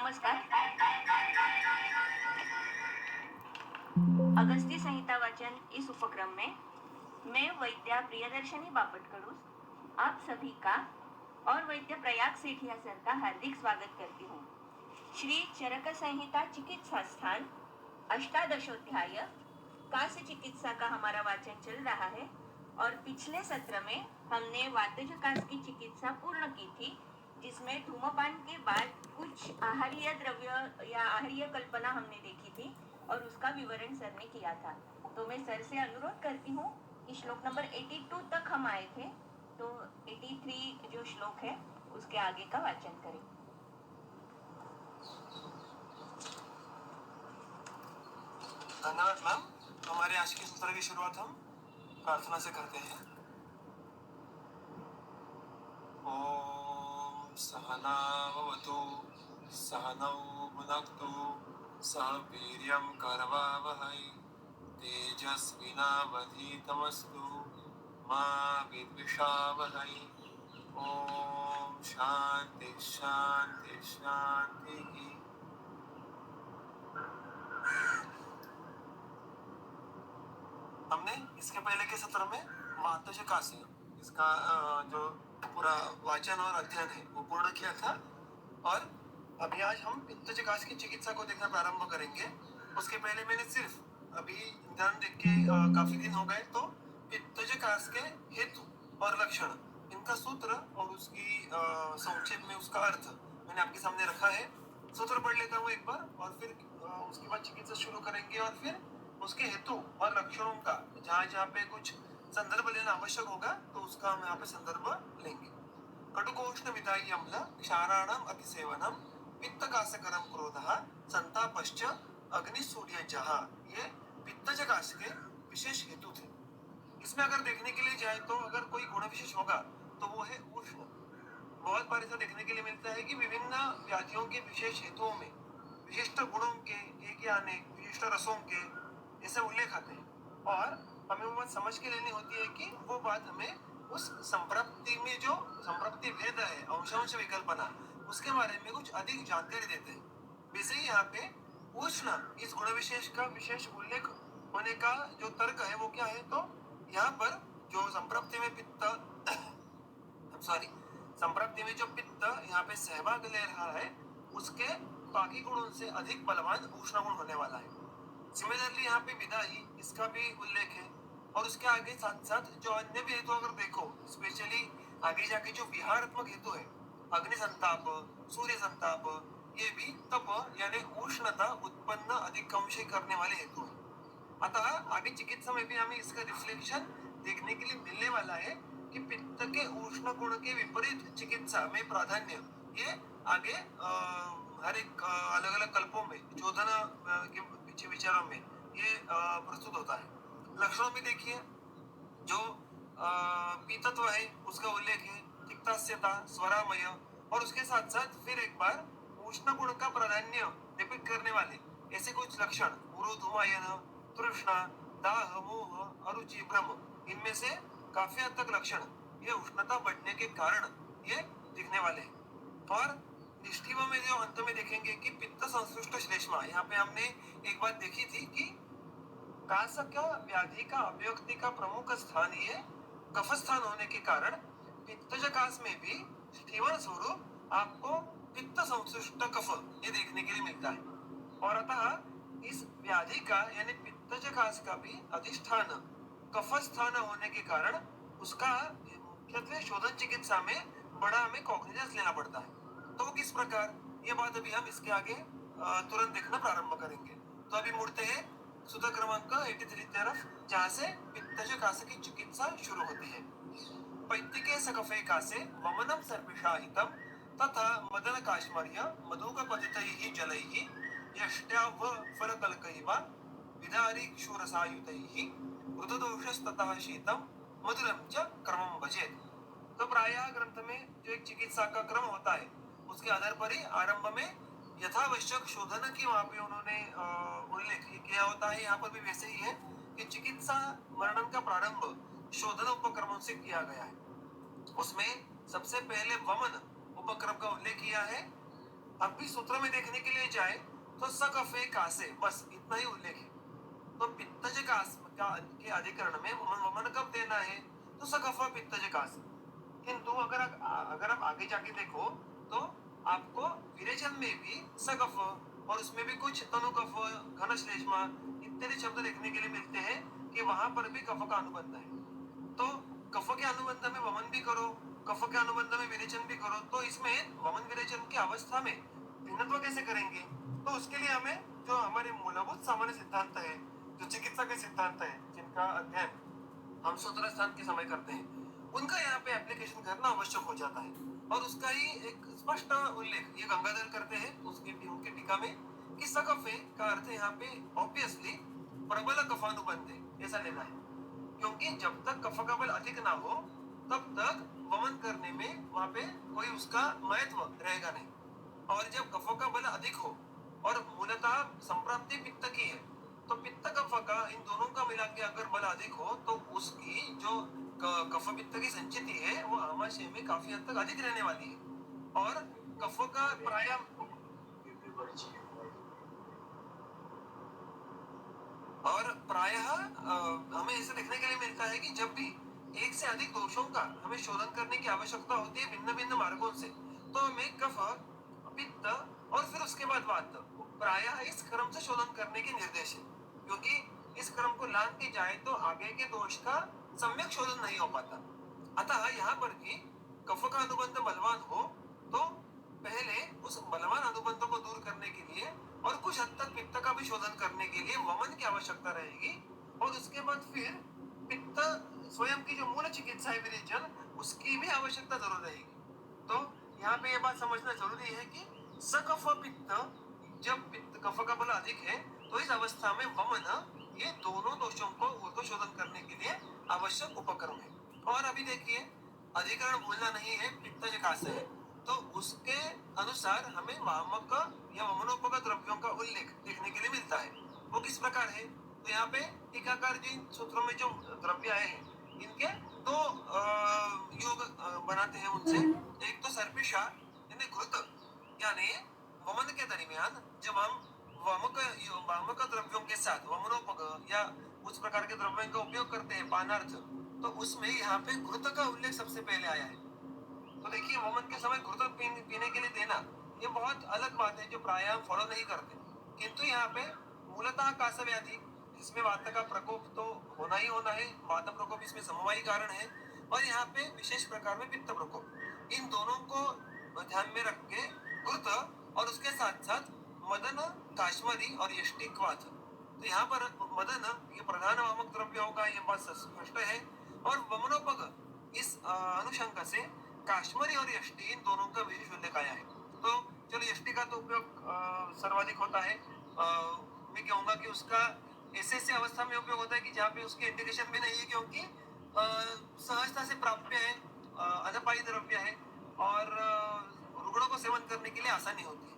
नमस्कार। अगस्त्य संहिता वाचन इस उपक्रम में मैं वैद्या प्रियदर्शनी बापटकड़ूस आप सभी का और वैद्य प्रयाग सेठिया सर का हार्दिक स्वागत करती हूँ। श्री चरक संहिता चिकित्सा स्थान अष्टादशोध्याय कास चिकित्सा का हमारा वाचन चल रहा है और पिछले सत्र में हमने वातज कास की चिकित्सा पूर्ण की थी, जिसमें धूमपान के बाद कुछ आहारीय द्रव्य या आहारीय कल्पना हमने देखी थी और उसका विवरण सर ने किया था। तो मैं सर से अनुरोध करती हूँ कि श्लोक नंबर 82 तक हम आए थे, तो 83 जो श्लोक है उसके आगे का वाचन करें। धन्यवाद मैम। हमारे आज के सत्र की शुरुआत हम प्रार्थना से करते हैं। ओम सहना भवतु सहनौ भुनक्तु सह वीर्यं करवावहै तेजस्विनावधीतमस्तु मा विद्विषावहै। ओम शांति शांति शांति। हमने इसके पहले के सत्र में वातज कासी इसका जो पूरा वाचन और अध्ययन है वो पूर्ण किया था, और अभी आज हम पित्तज कास की चिकित्सा को देखना प्रारंभ करेंगे। उसके पहले मैंने सिर्फ अभी ध्यान देख के काफी दिन हो गए, तो पित्तज कास के हेतु और लक्षण इनका सूत्र और उसकी संक्षेप में उसका अर्थ मैंने आपके सामने रखा है। सूत्र पढ़ लेता हूँ एक बार और फिर उसके बाद चिकित्सा शुरू करेंगे और फिर उसके हेतु और लक्षणों का जहाँ जहाँ पे कुछ संदर्भ लेना आवश्यक होगा तो उसका हम यहाँ पे संदर्भ लेंगे। कटुकोष्ण विदाई अम्ल क्षाराणाम अतिसेवनम पित्तकासकरम क्रोधः संतापश्च अग्निसूर्यजः, ये पित्तजकास के विशेष हेतु थे। इसमें अगर देखने के लिए जाए तो अगर कोई गुण विशेष होगा तो वो है उष्ण। बहुत बार ऐसा देखने के लिए मिलता है कि विभिन्न व्याधियों के विशेष हेतुओं में विशिष्ट गुणों के एक या अनेक विशिष्ट रसों के ऐसे उल्लेख आते हैं, और हमें वो बात समझ के लेनी होती है कि वो बात हमें उस संप्रप्ति में जो संप्रप्ति भेद है अंशांश विकल्पना उसके बारे में कुछ अधिक जानकारी देते हैं। वैसे ही यहाँ पे उष्ण इस गुण विशेष का विशेष उल्लेख होने का जो तर्क है वो क्या है, तो यहाँ पर जो संप्रप्ति में पित्त संप्रप्ति में जो पित्त यहाँ पे सहभाग ले रहा है उसके बाकी गुणों से अधिक बलवान उष्ण गुण होने वाला है। सिमिलरली यहाँ पे विदाई इसका भी उल्लेख है, और उसके आगे साथ साथ जो अन्य भी हेतु अगर देखो, स्पेशली आगे जाके जो विहारात्मक हेतु है अग्नि संताप, सूर्य संताप, ये भी तप यानी उष्णता उत्पन्न अधिकांश करने वाले हेतु है। अतः आगे चिकित्सा में भी हमें इसका रिफ्लेक्शन देखने के लिए मिलने वाला है कि पित्त के उष्ण गुण के विपरीत चिकित्सा में प्राधान्य ये आगे हर एक अलग अलग कल्पों में चोदन के पीछे विचारों में ये प्रस्तुत होता है। लक्षणों में देखिए जो पीतत्व है उसका उल्लेख है, तिक्तास्यता, स्वरामय, और उसके साथ साथ फिर एक बार उष्ण गुण का प्राधान्य डिपिक्ट करने वाले ऐसे कुछ लक्षण उरुधुमायन, तृष्णा, दाह, मोह, अरुचि, भ्रम, इनमें से काफी हद तक लक्षण ये उष्णता बढ़ने के कारण ये दिखने वाले हैं। और निष्ठिव में जो अंत में देखेंगे कि पित्त संश्लिष्ट श्लेष्मा, यहाँ पे हमने एक बात देखी थी कि कास का व्याधि का अभिव्यक्ति का प्रमुख स्थान ये कफ स्थान होने के कारण पित्तज कास में भी स्टीवन स्वरूप आपको पित्त संश्लिष्ट कफ ये देखने के लिए मिलता है, और अतः इस व्याधि का यानी पित्तज कास का भी अधिष्ठान कफ स्थान होने के कारण उसका मुख्यत्वे शोधन चिकित्सा में बड़ा हमें कॉग्निजेंस लेना पड़ता है। तो किस प्रकार, ये बात अभी हम इसके आगे तुरंत देखना प्रारंभ करेंगे। तो अभी मुड़ते हैं सूत्र क्रमांक 83 तरफ, जहाँ से पित्तज कास की चिकित्सा शुरू होती है। पैत्तिके सकफे कासे वमनम सर्पिषाहितम तथा मदन काश्मर्य मधुकपतितैः जलैः यष्ट्याव फलकलकैव विदारी क्षूरसायुतैः मृदुदोषस्ततः शीतम मधुरम च क्रमम भजेत। तो प्रायः ग्रंथ में जो एक चिकित्सा का क्रम होता है उसके आधार पर ही आरंभ में यथावश्यक शोधन की वहां पे उन्होंने उल्लेख किया होता है। यहाँ पर भी वैसे ही है कि चिकित्सा वर्णन का प्रारंभ शोधन उपक्रमों से किया गया है। उसमें सबसे पहले वमन उपक्रम का उल्लेख किया है अब भी सूत्र में देखने के लिए जाए तो स कफे कासे बस इतना ही उल्लेख है। तो पित्तज के अधिकरण में वमन कब देना है? तो स कफ पित्तज कासे। किंतु अगर आप आगे जाके देखो तो आपको विरेचन में भी स कफ और उसमें भी कुछ तनु कफ, घन श्लेष्मा इत्यादि शब्द देखने के लिए मिलते हैं कि वहां पर भी कफ का अनुबंध है। तो कफ के अनुबंध में वमन भी करो, कफ के अनुबंध में विरेचन भी करो, तो इसमें वमन विरेचन की अवस्था में भिन्नत्व कैसे करेंगे? तो उसके लिए हमें जो हमारे मूलभूत सामान्य सिद्धांत है, जो चिकित्सा के सिद्धांत है, जिनका अध्ययन हम सूत्र स्थान के समय करते हैं, उनका यहाँ पे एप्लीकेशन करना आवश्यक हो जाता है। और उसका ही एक स्पष्ट उल्लेख ये गंगाधर करते हैं उनके टीका में कि सकफे का अर्थ यहाँ पे ऑब्वियसली प्रबल कफानुबंध है, ऐसा लेना है। क्योंकि जब तक कफ का बल अधिक ना हो तब तक वमन करने में वहां पे कोई उसका महत्व रहेगा नहीं। और जब कफ का बल अधिक हो और मूलतः संप्राप्ति पित्त की है, तो पित्त कफ का इन दोनों का मिला के अगर बल अधिक हो तो उसकी जो कफ पित्त की संचिति है वो आमाशय में काफी हद तक अधिक रहने वाली है। और कफ का प्रायः हमें ऐसे देखने के लिए मिलता है कि जब भी एक से अधिक दोषों का हमें शोधन करने की आवश्यकता होती है भिन्न भिन्न मार्गों से, तो हमें कफ, पित्त और फिर उसके बाद वात प्रायः इस क्रम से शोधन करने के निर्देश है। क्योंकि इस क्रम को लांग के जाए तो आगे के दोष का सम्यक शोधन नहीं हो पाता। अतः यहाँ पर भी कफ का अनुबंध बलवान हो तो पहले उस बलवान अनुबंध को दूर करने के लिए और कुछ हद तक पित्त का भी शोधन करने के लिए वमन की आवश्यकता रहेगी। और उसके बाद फिर पित्त स्वयं की जो मूल चिकित्सा है विरेचन, उसकी भी आवश्यकता जरूर रहेगी। तो यहाँ पे ये बात समझना जरूरी है कि सकफ पित्त, जब पित्त कफ का बल अधिक है तो इस अवस्था में वमन ये दोनों दोषों को ऊर्ध्व शोधन करने के लिए आवश्यक उपक्रम है। और अभी देखिए अधिकरण भूलना नहीं है, पित्तज कासे है, तो उसके अनुसार हमें वामक या वमनोपक द्रव्यों का उल्लेख देखने के लिए मिलता है। वो किस प्रकार है? तो यहाँ पे टीकाकार जी सूत्रों में जो द्रव्य आए हैं इनके दो योग बनाते हैं उनसे। एक तो सर्पिषा यानी घृत, यानी वमन के दरमियान जब हम वामक द्रव्यों के साथ वमनोपक या उस प्रकार के द्रव्यों का उपयोग करते हैं पानार्थ, तो उसमें यहाँ पे घृत का उल्लेख सबसे पहले आया है। तो देखिए वमन के समय घृत पीने के लिए देना ये बहुत अलग बात है जो प्रायः हम फॉलो नहीं करते। किंतु यहाँ पे मूलतः कास व्याधि जिसमें वात का प्रकोप तो होना ही होना है, वात प्रकोप इसमें समवायी कारण है, और यहाँ पे विशेष प्रकार में पित्त प्रकोप, इन दोनों को ध्यान में रख के घृत और उसके साथ साथ मदन, काश्मीरी और यष्टिक्वाथ, तो यहाँ पर मदन ये प्रधान वामक द्रव्य होगा, ये बात स्पष्ट है। और वमनोपग इस अनुशंका से काश्मीरी और यष्टि इन दोनों का विशेष उल्लेख आया है। तो चलो यष्टि का तो उपयोग सर्वाधिक होता है, मैं कहूंगा कि उसका ऐसे अवस्था में उपयोग होता है कि जहाँ पे उसकी इंडिकेशन भी नहीं है, क्योंकि सहजता से प्राप्य है, अनपायी द्रव्य है और रुग्णों को सेवन करने के लिए आसानी होती है।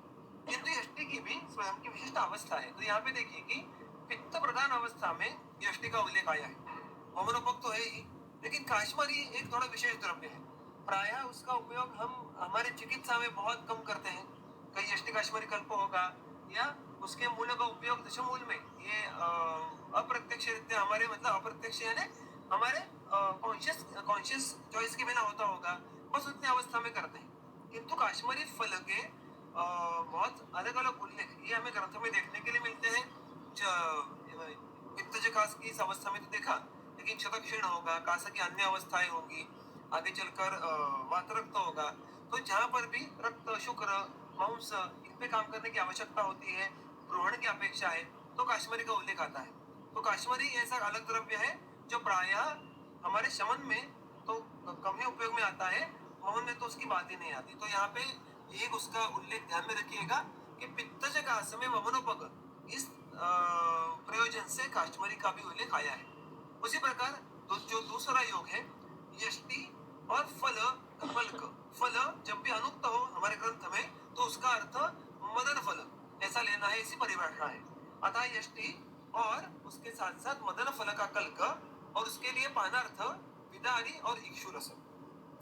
किंतु यष्टि की भी स्वयं की विशिष्ट अवस्था है। तो यहाँ पे देखिए कि पित्त प्रधान अवस्था में यष्टि का उल्लेख आया है। वमनोपक तो है ही, लेकिन काश्मीरी एक थोड़ा विशेष द्रव्य है। प्रायः उसका उपयोग हम हमारे चिकित्सा में बहुत कम करते हैं। कहीं यष्टि काश्मीरी कल्प होगा या उसके मूल का उपयोग दशमूल में ये अप्रत्यक्ष रीत्या हमारे मतलब अप्रत्यक्ष यानी हमारे कॉन्शियस चॉइस के बिना होता होगा, बस उतनी अवस्था में करते हैं। किंतु काश्मीरी फल के बहुत अलग अलग उल्लेख ये हमें ग्रंथ में देखने के लिए मिलते हैं। पित्तज कास की इस अवस्था में तो देखा, लेकिन क्षत क्षीण होगा, कास की अन्य अवस्थाएं होंगी, आगे चलकर वातरक्त होगा। तो जहाँ पर भी रक्त, शुक्र, मांस इन पे काम करने की आवश्यकता होती है, ग्रहण की अपेक्षा है, तो काश्मीरी का उल्लेख आता है। तो काश्मीरी ऐसा अलग द्रव्य है जो प्रायः हमारे शमन में तो कम ही उपयोग में आता है, वमन में तो उसकी बात ही नहीं आती। तो यहाँ पे एक उसका उल्लेख ध्यान में रखिएगा कि पित्तज कास में वमनोपग इस प्रयोजन से काश्मीरी का भी उल्लेख आया है। उसी प्रकार जो दूसरा योग है यष्टि और फल फल जब भी अनुक्त हो हमारे ग्रंथ में तो उसका अर्थ मदन फल ऐसा लेना है, ऐसी परिभाषा है। अतः यष्टि और उसके साथ साथ मदन फल का कल्क और उसके लिए पानार्थ विदारी और इक्षुरस।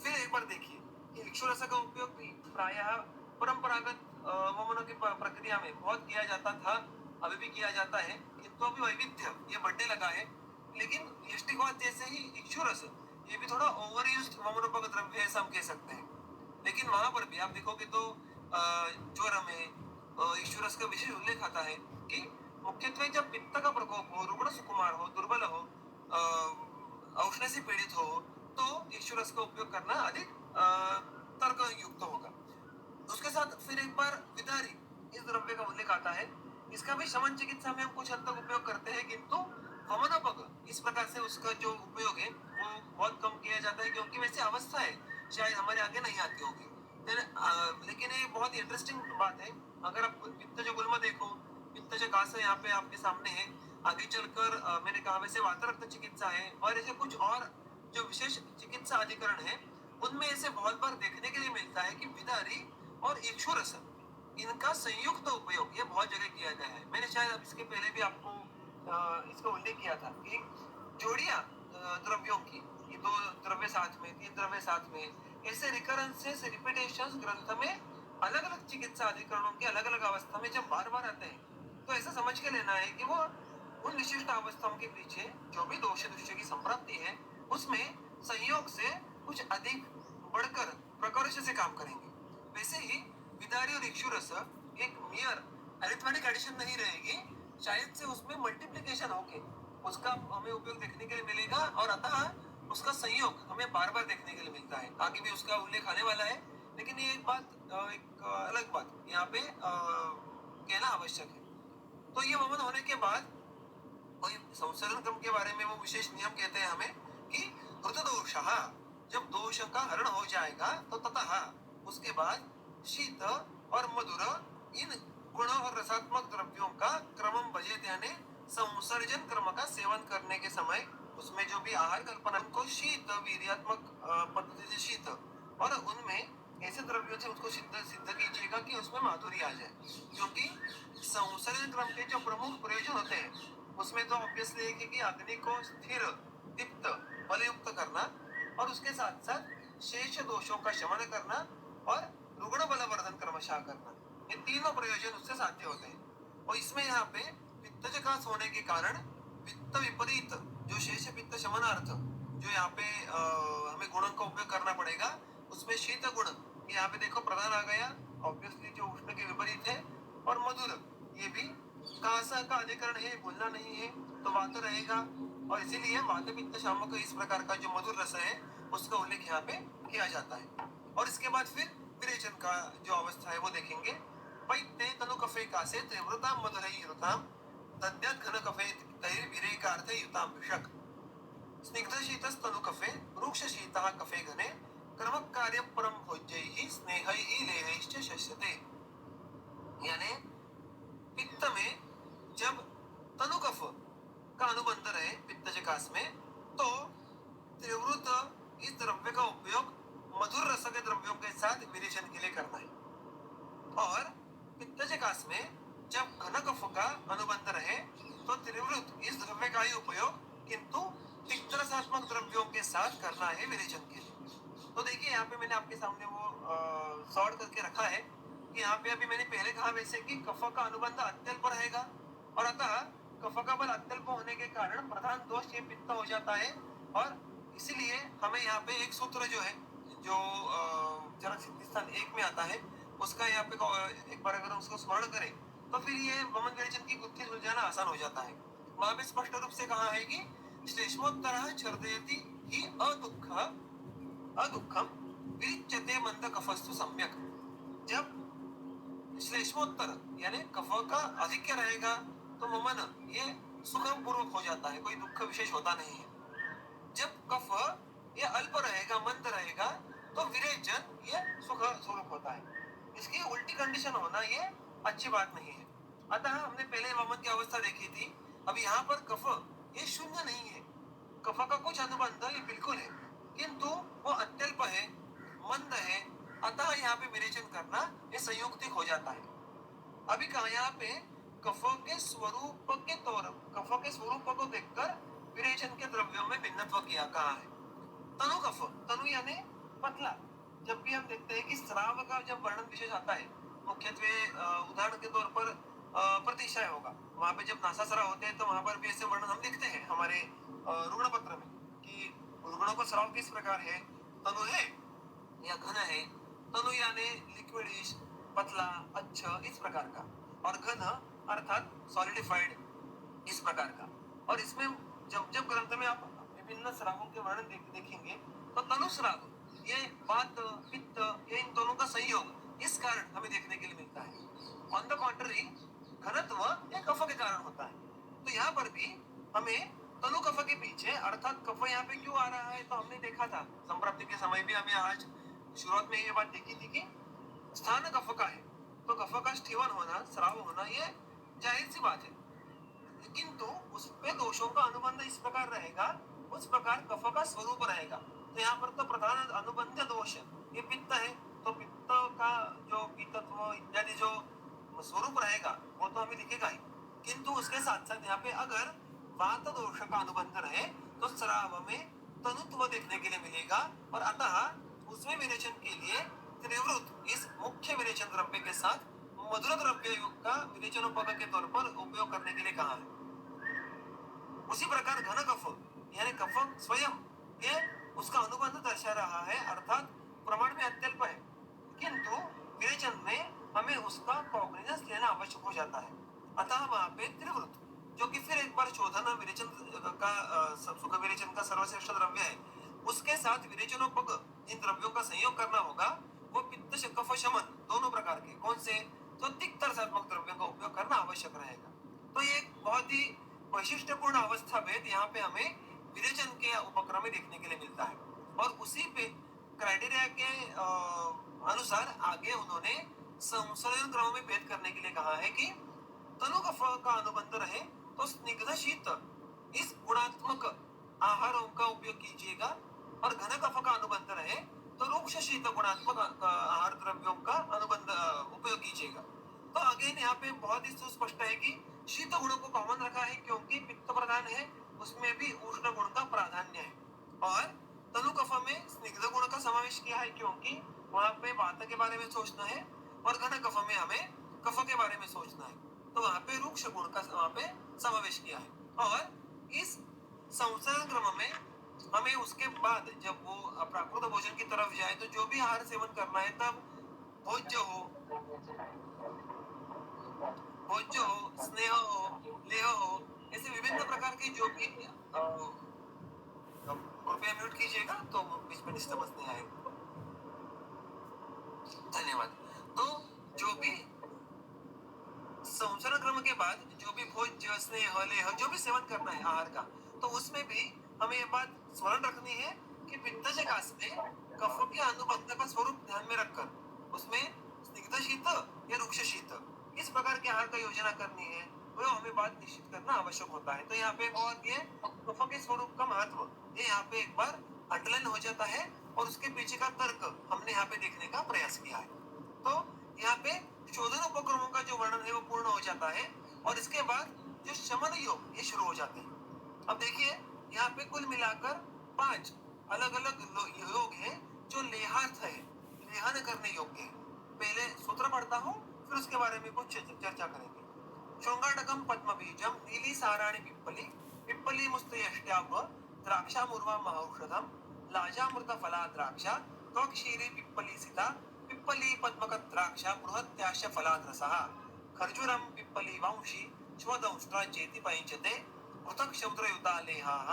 फिर एक बार देखिए इक्षुरस का उपयोग भी प्रायः परंपरागत वमनों की प्रक्रिया में बहुत किया जाता था, अभी भी किया जाता है, किंतु अभी वैविध्य ये बढ़ने लगा है। लेकिन यष्टिकवाद जैसे ही इक्षुरस ये भी थोड़ा ओवर यूज्ड वमनोपक द्रव्य है, ऐसा हम कह सकते हैं। लेकिन वहां पर भी आप देखोगे तो ज्वर में इक्षुरस का विशेष उल्लेख आता है कि मुख्यत्वे जब पित्त का प्रकोप हो, रुग्ण सुकुमार हो, दुर्बल हो, औष्ण्य से पीड़ित हो, तो इक्षुरस का उपयोग करना अधिक तर्क युक्त होगा। उसके साथ फिर एक बार विदारी इस द्रव्य का उल्लेख आता है। इसका भी शमन चिकित्सा में हम कुछ हद तक उपयोग करते हैं, किंतु वमनोपक इस प्रकार से उसका जो उपयोग है वो बहुत कम किया जाता है, क्योंकि वैसे अवस्था है शायद हमारे आगे नहीं आती होगी। लेकिन ये बहुत ही इंटरेस्टिंग बात है। अगर आप पित्तज गुल्म देखो, पित्तज कास यहाँ पे आपके सामने है, आगे चलकर मैंने कहा वैसे वातरक्त चिकित्सा है और ऐसे कुछ और जो विशेष चिकित्सा अधिकरण है उनमें ऐसे बहुत बार देखने के लिए मिलता है कि विदारी और इक्षुरस इनका संयुक्त उपयोग ये बहुत जगह किया गया है। मैंने शायद अब इसके पहले भी आपको इसका उल्लेख किया था कि जोड़ियां द्रव्यों की, ये दो द्रव्य साथ में, तीन द्रव्य साथ में, ऐसे रिकरेंसेस रिपीटेशंस ग्रंथ में अलग अलग चिकित्सा अधिकरणों के अलग अलग अवस्था में जब बार बार आते हैं तो ऐसा समझ के लेना है कि वो उन विशिष्ट अवस्थाओं के पीछे जो भी दोष दुष्ट की संप्राप्ति है उसमें संयोग से कुछ अधिक बढ़कर प्रकर्ष से काम करेंगे। वैसे ही विदारी और इक्षुरस एक मियर अरिथमेटिक एडिशन नहीं रहेगी, शायद से उसमें मल्टीप्लिकेशन होके उसका हमें उपयोग देखने के लिए मिलेगा और अतः उसका संयोग हमें बार बार देखने के लिए मिलता है। आगे भी उसका उल्लेख आने वाला है, लेकिन ये एक बात एक अलग बात यहाँ पे कहना आवश्यक है। तो ये वमन होने के बाद कोई संसर्जन क्रम के बारे में वो विशेष नियम कहते हैं हमें कि हृत दोष, जब दोष का हरण हो जाएगा तो ततः उसके बाद शीत और मधुर इन गुण और रसात्मक द्रव्यों का क्रमम भजेत, यानी संसर्जन क्रम का सेवन करने के समय उसमें जो भी आहार कल्पना उनको शीत वीर्यात्मक पद्धति से शीत और उनमें ऐसे द्रव्यों से उसको सिद्ध कीजिएगा कि उसमें माधुरी आ जाए, क्योंकि संसर्जन क्रम के जो प्रमुख प्रयोजन होते हैं उसमें तो ऑब्वियसली एक है कि अग्नि को स्थिर दीप्त बलयुक्त करना और उसके साथ साथ शेष दोषों का शमन करना और रुग्ण बलवर्धन क्रमशः करना, ये तीनों प्रयोजन उससे साध्य होते हैं। और इसमें यहाँ पे पित्तज कास होने के कारण पित्त विपरीत जो शेष पित्त शमनार्थ जो यहाँ पे हमें गुणों का उपयोग करना पड़ेगा, उसमें शीत गुण यहाँ पे देखो प्रधान आ गया, ऑब्वियसली जो उष्ण के विपरीत है, और मधुर ये भी कासा का अधिकरण है, भूलना नहीं है, तो वात रहेगा और इसीलिए वात पित्त शामक इस प्रकार का जो मधुर रस है उसका उल्लेख यहाँ पे किया जाता है। और इसके बाद फिर विरेचन का जो अवस्था है वो देखेंगे। वैत्ते तनु कफे कासे त्रिवृताम मधुरई युताम तद्यत् घन कफे तैर विरेकार्थे युताम विषक स्निग्ध शीतस तनु कफे रूक्ष शीतः कफे घने कर्म कार्य परम भोज्यैहि स्नेहैहि लेहैश्च शस्यते। यानी पित्त में जब तनु कफ का अनुबंध रहे पित्तज कास में, तो त्रिवृत इस द्रव्य का उपयोग मधुर रस के द्रव्यों के साथ विरेचन के लिए करना है। और पित्तज कास में जब घन कफ का अनुबंध रहे तो त्रिवृत इस द्रव्य का ही उपयोग किंतु तिक्त रसात्मक द्रव्यों के साथ करना है विरेचन के लिए। तो देखिए यहाँ पे मैंने आपके सामने वो सॉर्ट करके रखा है कि यहाँ पे अभी मैंने पहले कहा वैसे कि कफ का अनुबंध अत्यल्प रहेगा और अतः कफ का बल अत्यल्प होने के कारण प्रधान दोष ये पित्त हो जाता है। और इसीलिए हमें यहाँ पे एक सूत्र जो है जो चरक सिद्धि स्थान 1 में आता है उसका यहाँ पे एक बार अगर उसको स्मरण करें तो फिर ये वमन विरेचन की गुत्थी सुलझाना आसान हो जाता है। वहां पे स्पष्ट रूप से कहा है कि श्लेष्मोत्तरः छर्दयति हि अदुःखम विरिच्यते मंद कफस्तु सम्यक। जब श्लेष्मोत्तर यानी कफ का अधिक्य रहेगा तो वमन ये सुखम पूर्वक हो जाता है, कोई दुख विशेष होता नहीं है। जब कफ ये अल्प रहेगा, मंद रहेगा, तो विरेचन ये सुख स्वरूप होता है। इसकी उल्टी कंडीशन होना ये अच्छी बात नहीं है। अतः हमने पहले वमन की अवस्था देखी थी, अब यहाँ पर कफ ये शून्य नहीं है, कफ का कुछ अनुबंध ये बिल्कुल है, किंतु वो अत्यल्प है, मंद है, अतः यहाँ पे विरेचन करना ये संयुक्तिक हो जाता है। अभी कहा यहाँ पे कफ के स्वरूप के तौर, कफ के स्वरूप को देखकर विरेचन के द्रव्यों में भिन्नत्व किया कहा है। तनु कफ, तनु यानी पतला, जब भी हम देखते हैं कि स्राव का जब वर्णन विशेष आता है मुख्यत्वे उदाहरण के तौर पर प्रतिशय होगा। वहां पे जब नासासरा होते हैं तो वहां पर भी ऐसे वर्णन हम लिखते हैं हमारे रुग्ण पत्र में कि रुग्णों का स्राव किस प्रकार है, तनु है या घन है। तनु यानी लिक्विडिश, पतला, अच्छा, इस प्रकार का, और घन अर्थात सॉलिडिफाइड, इस प्रकार का। और इसमें जब जब ग्रंथ में आप विभिन्न स्रावों के वर्णन देखेंगे तो तनुस्राव, ये वात पित्त, ये इन दोनों का संयोग इस कारण हमें देखने के लिए मिलता है। ऑन द कॉन्ट्ररी घनत्व ये कफ के कारण होता है। तो यहाँ पर भी हमें तनु कफ के पीछे अर्थात कफ यहाँ पे क्यों आ रहा है, तो हमने देखा था संप्राप्ति के समय भी, हमें आज शुरुआत में ये बात देखी थी कि स्थान कफ का है, तो कफ का स्थिवन होना, स्राव होना, ये जाहिर सी बात है। किंतु उस पे दोषों का अनुबंध इस प्रकार रहेगा, उस प्रकार कफ का स्वरूप रहेगा। तो यहाँ पर तो प्रधान अनुबंध दोष ये पित्त है, तो पित्त का जो पित्तत्व इत्यादि जो स्वरूप रहेगा वो तो हमें दिखेगा ही, किंतु उसके साथ साथ यहाँ पे अगर वात दोष का अनुबंध रहे तो स्राव में तनुत्व देखने के लिए मिलेगा। और अतः उसमें विरेचन के लिए त्रिवृत इस मुख्य विरेचन द्रव्य के साथ मधुर द्रव्य का विरेचनोपक के तौर पर उपयोग करने के लिए कहा है। उसी प्रकार घन कफ यानी कफ स्वयं ये उसका अनुबंध दर्शा रहा है, अर्थात प्रमाण में अत्यल्प है, किंतु विरेचन में हमें उसका कॉग्निजेंस लेना आवश्यक हो जाता है। अतः वहां पे त्रिवृत, जो कि फिर एक बार शोधन विरेचन का सुख विरेचन का सर्वश्रेष्ठ द्रव्य है, उसके साथ विरेचनोपक जिन द्रव्यों का संयोग करना होगा वो पित्त कफ शमन दोनों प्रकार के, कौन से, तो तिक्तरसात्मक द्रव्यों का उपयोग करना आवश्यक रहेगा। तो ये एक बहुत ही वैशिष्ट्यपूर्ण अवस्था भेद यहाँ पे हमें विरेचन के उपक्रम में देखने के लिए मिलता है। और उसी पे क्राइटेरिया के अनुसार आगे उन्होंने संसर्जन क्रम में भेद करने के लिए कहा है कि तनु कफ का अनुबंध रहे तो स्निग्ध शीत इस गुणात्मक आहारों का उपयोग कीजिएगा, और घन कफ का अनुबंध रहे तो रूक्ष शीत गुणात्मक आहार द्रव्यों का अनुबंध उपयोग कीजिएगा। तो अगेन यहाँ पे बहुत ही सुस्पष्ट है कि शीत गुणों को कॉमन रखा है क्योंकि पित्त प्रधान है, उसमें भी उष्ण गुण का प्राधान्य है। और तनु कफ में स्निग्ध गुण का समावेश किया है क्योंकि वहां पे वात के बारे में सोचना है, और घन कफ में हमें कफ के बारे में सोचना है, तो वहां पे रूक्ष गुण का वहां पे समावेश किया है। और इस संसर्जन क्रम में हमें उसके बाद जब वो प्राकृत भोजन की तरफ जाए तो जो भी आहार सेवन करना है, तब भोज्य हो, स्नेह हो, लेह हो, ऐसे विभिन्न प्रकार की जो भी, कृपया म्यूट कीजिएगा तो बीच में डिस्टर्बेंस नहीं आएगा, धन्यवाद। तो जो भी संसर्जन क्रम के बाद जो भी भोज्य, स्नेह, लेह जो भी सेवन करना है आहार का, तो उसमें भी हमें ये बात स्मरण रखनी है कि पित्तजकास में कफ के अनुबंध का स्वरूप ध्यान में रखकर उसमें स्निग्ध शीत या रूक्ष शीत इस प्रकार के आहार का योजना करनी है, वो हमें बात निश्चित करना आवश्यक होता है। तो यहाँ पे और ये कफ के स्वरूप का महत्व ये यहाँ पे एक बार अंडरलाइन हो जाता है, और उसके पीछे का तर्क हमने यहाँ पे देखने का प्रयास किया है। तो यहाँ पे शोधन उपक्रमों का जो वर्णन है वो पूर्ण हो जाता है, और इसके बाद जो शमन योग ये शुरू हो जाते हैं। अब देखिए यहाँ पे कुल मिलाकर 5 अलग अलग योग है जो लेहार्थ है, लेहन करने योग्य है। पहले सूत्र पढ़ता हूँ, फिर उसके बारे में कुछ चर्चा करेंगे। शृंगाटकम पद्मबीजम नीली साराणी पिप्पली पिप्पली मुस्तयष्ट्याव द्राक्षामुर्वा महौषधम लाजामृत फला द्राक्षा त्वक्षीरी पिप्पली सिता पिप्पली पद्मक द्राक्षा बृहत्याश फलाद्रसः खर्जूरम पिप्पली वंशी श्वदंष्ट्रा चेति पञ्चते पृथक शब्दयुता लेहाः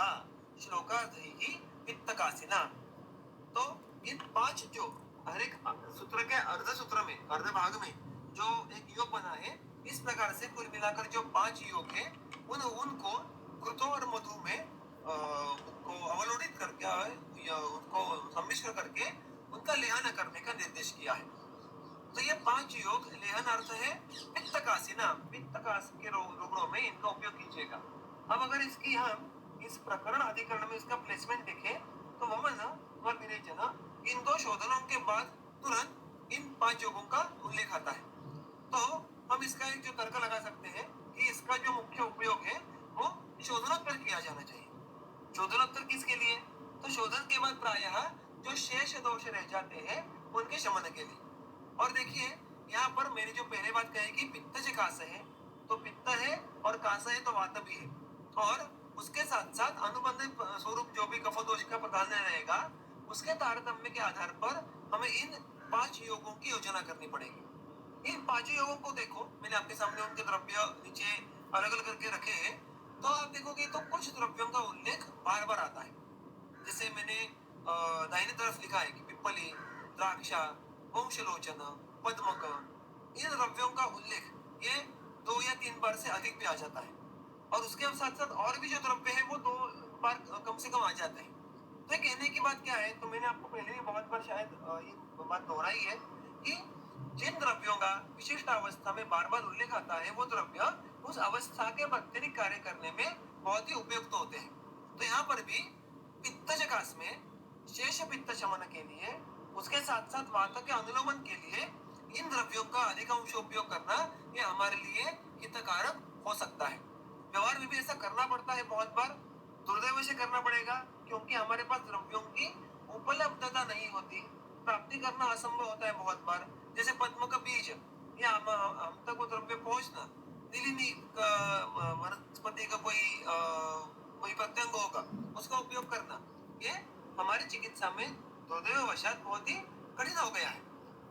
श्लोकार्धैः पित्तकासिना। तो इन 5 जो हर एक सूत्र के अर्ध सूत्र में, अर्ध भाग में जो एक योग बना है, इस प्रकार से कुल मिलाकर जो 5 योग है उनको घृतो और मधु में उनको अवलोडित करके या उनको सम्मिश्र करके उनका लेहन करने का निर्देश किया है। तो ये 5 योग लेहन अर्थ है पित्तकासिना, पित्तकास के रुग्णों में इनका उपयोग कीजिएगा। अब अगर इसकी हम इस प्रकरण अधिकरण में इसका प्लेसमेंट देखें तो वमन व विरेचन इन 2 शोधनों के बाद तुरंत इन 5 योगों का उल्लेख आता है। तो हम इसका एक जो तर्क लगा सकते हैं कि इसका जो मुख्य उपयोग है वो शोधनोत्तर किया जाना चाहिए। शोधनोत्तर किसके लिए? तो शोधन के बाद प्रायः जो शेष दोष रह जाते हैं उनके शमन के लिए। और देखिए यहाँ पर मैंने जो पहले बात कही कि पित्त जे कास है, तो पित्त है और कास है तो वात भी है, और उसके साथ साथ अनुबंधित स्वरूप जो भी कफ दोष का प्राधान्य रहेगा, उसके तारतम्य के आधार पर हमें इन 5 योगों की योजना करनी पड़ेगी। इन 5 योगों को देखो, मैंने आपके सामने उनके द्रव्य नीचे अलग अलग करके रखे हैं, तो आप देखोगे तो कुछ द्रव्यों का उल्लेख बार बार आता है। जैसे मैंने दाहिने तरफ लिखा है कि पिप्पली, द्राक्षा, वंशलोचन, पद्मक, इन द्रव्यों का उल्लेख ये 2 या 3 बार से अधिक भी आ जाता है, और उसके साथ साथ और भी जो द्रव्य है वो 2 बार कम से कम आ जाते हैं। तो कहने की बात क्या है, तो मैंने आपको पहले भी बहुत बार शायद ये बात दोहराई है कि जिन द्रव्यों का विशिष्ट अवस्था में बार बार उल्लेख आता है, वो द्रव्य उस अवस्था के अत्यधिक कार्य करने में बहुत ही उपयुक्त होते हैं। तो यहाँ पर भी पित्तजकास में शेष पित्त शमन के लिए, उसके साथ साथ वात के अनुलोमन के लिए इन द्रव्यों का अधिकांश उपयोग करना ये हमारे लिए हितकारक हो सकता है। व्यवहार में भी ऐसा करना पड़ता है, बहुत बार दुर्दैव से करना पड़ेगा, क्योंकि हमारे पास द्रव्यों की उपलब्धता नहीं होती, प्राप्ति करना असंभव होता है बहुत बार। जैसे पद्म का बीज या हम तक वो द्रव्य पहुंचना, नीलिनी का वनस्पति का कोई प्रत्यंग होगा, उसका उपयोग करना, ये हमारी चिकित्सा में दुर्दैववशात बहुत ही कठिन हो गया है।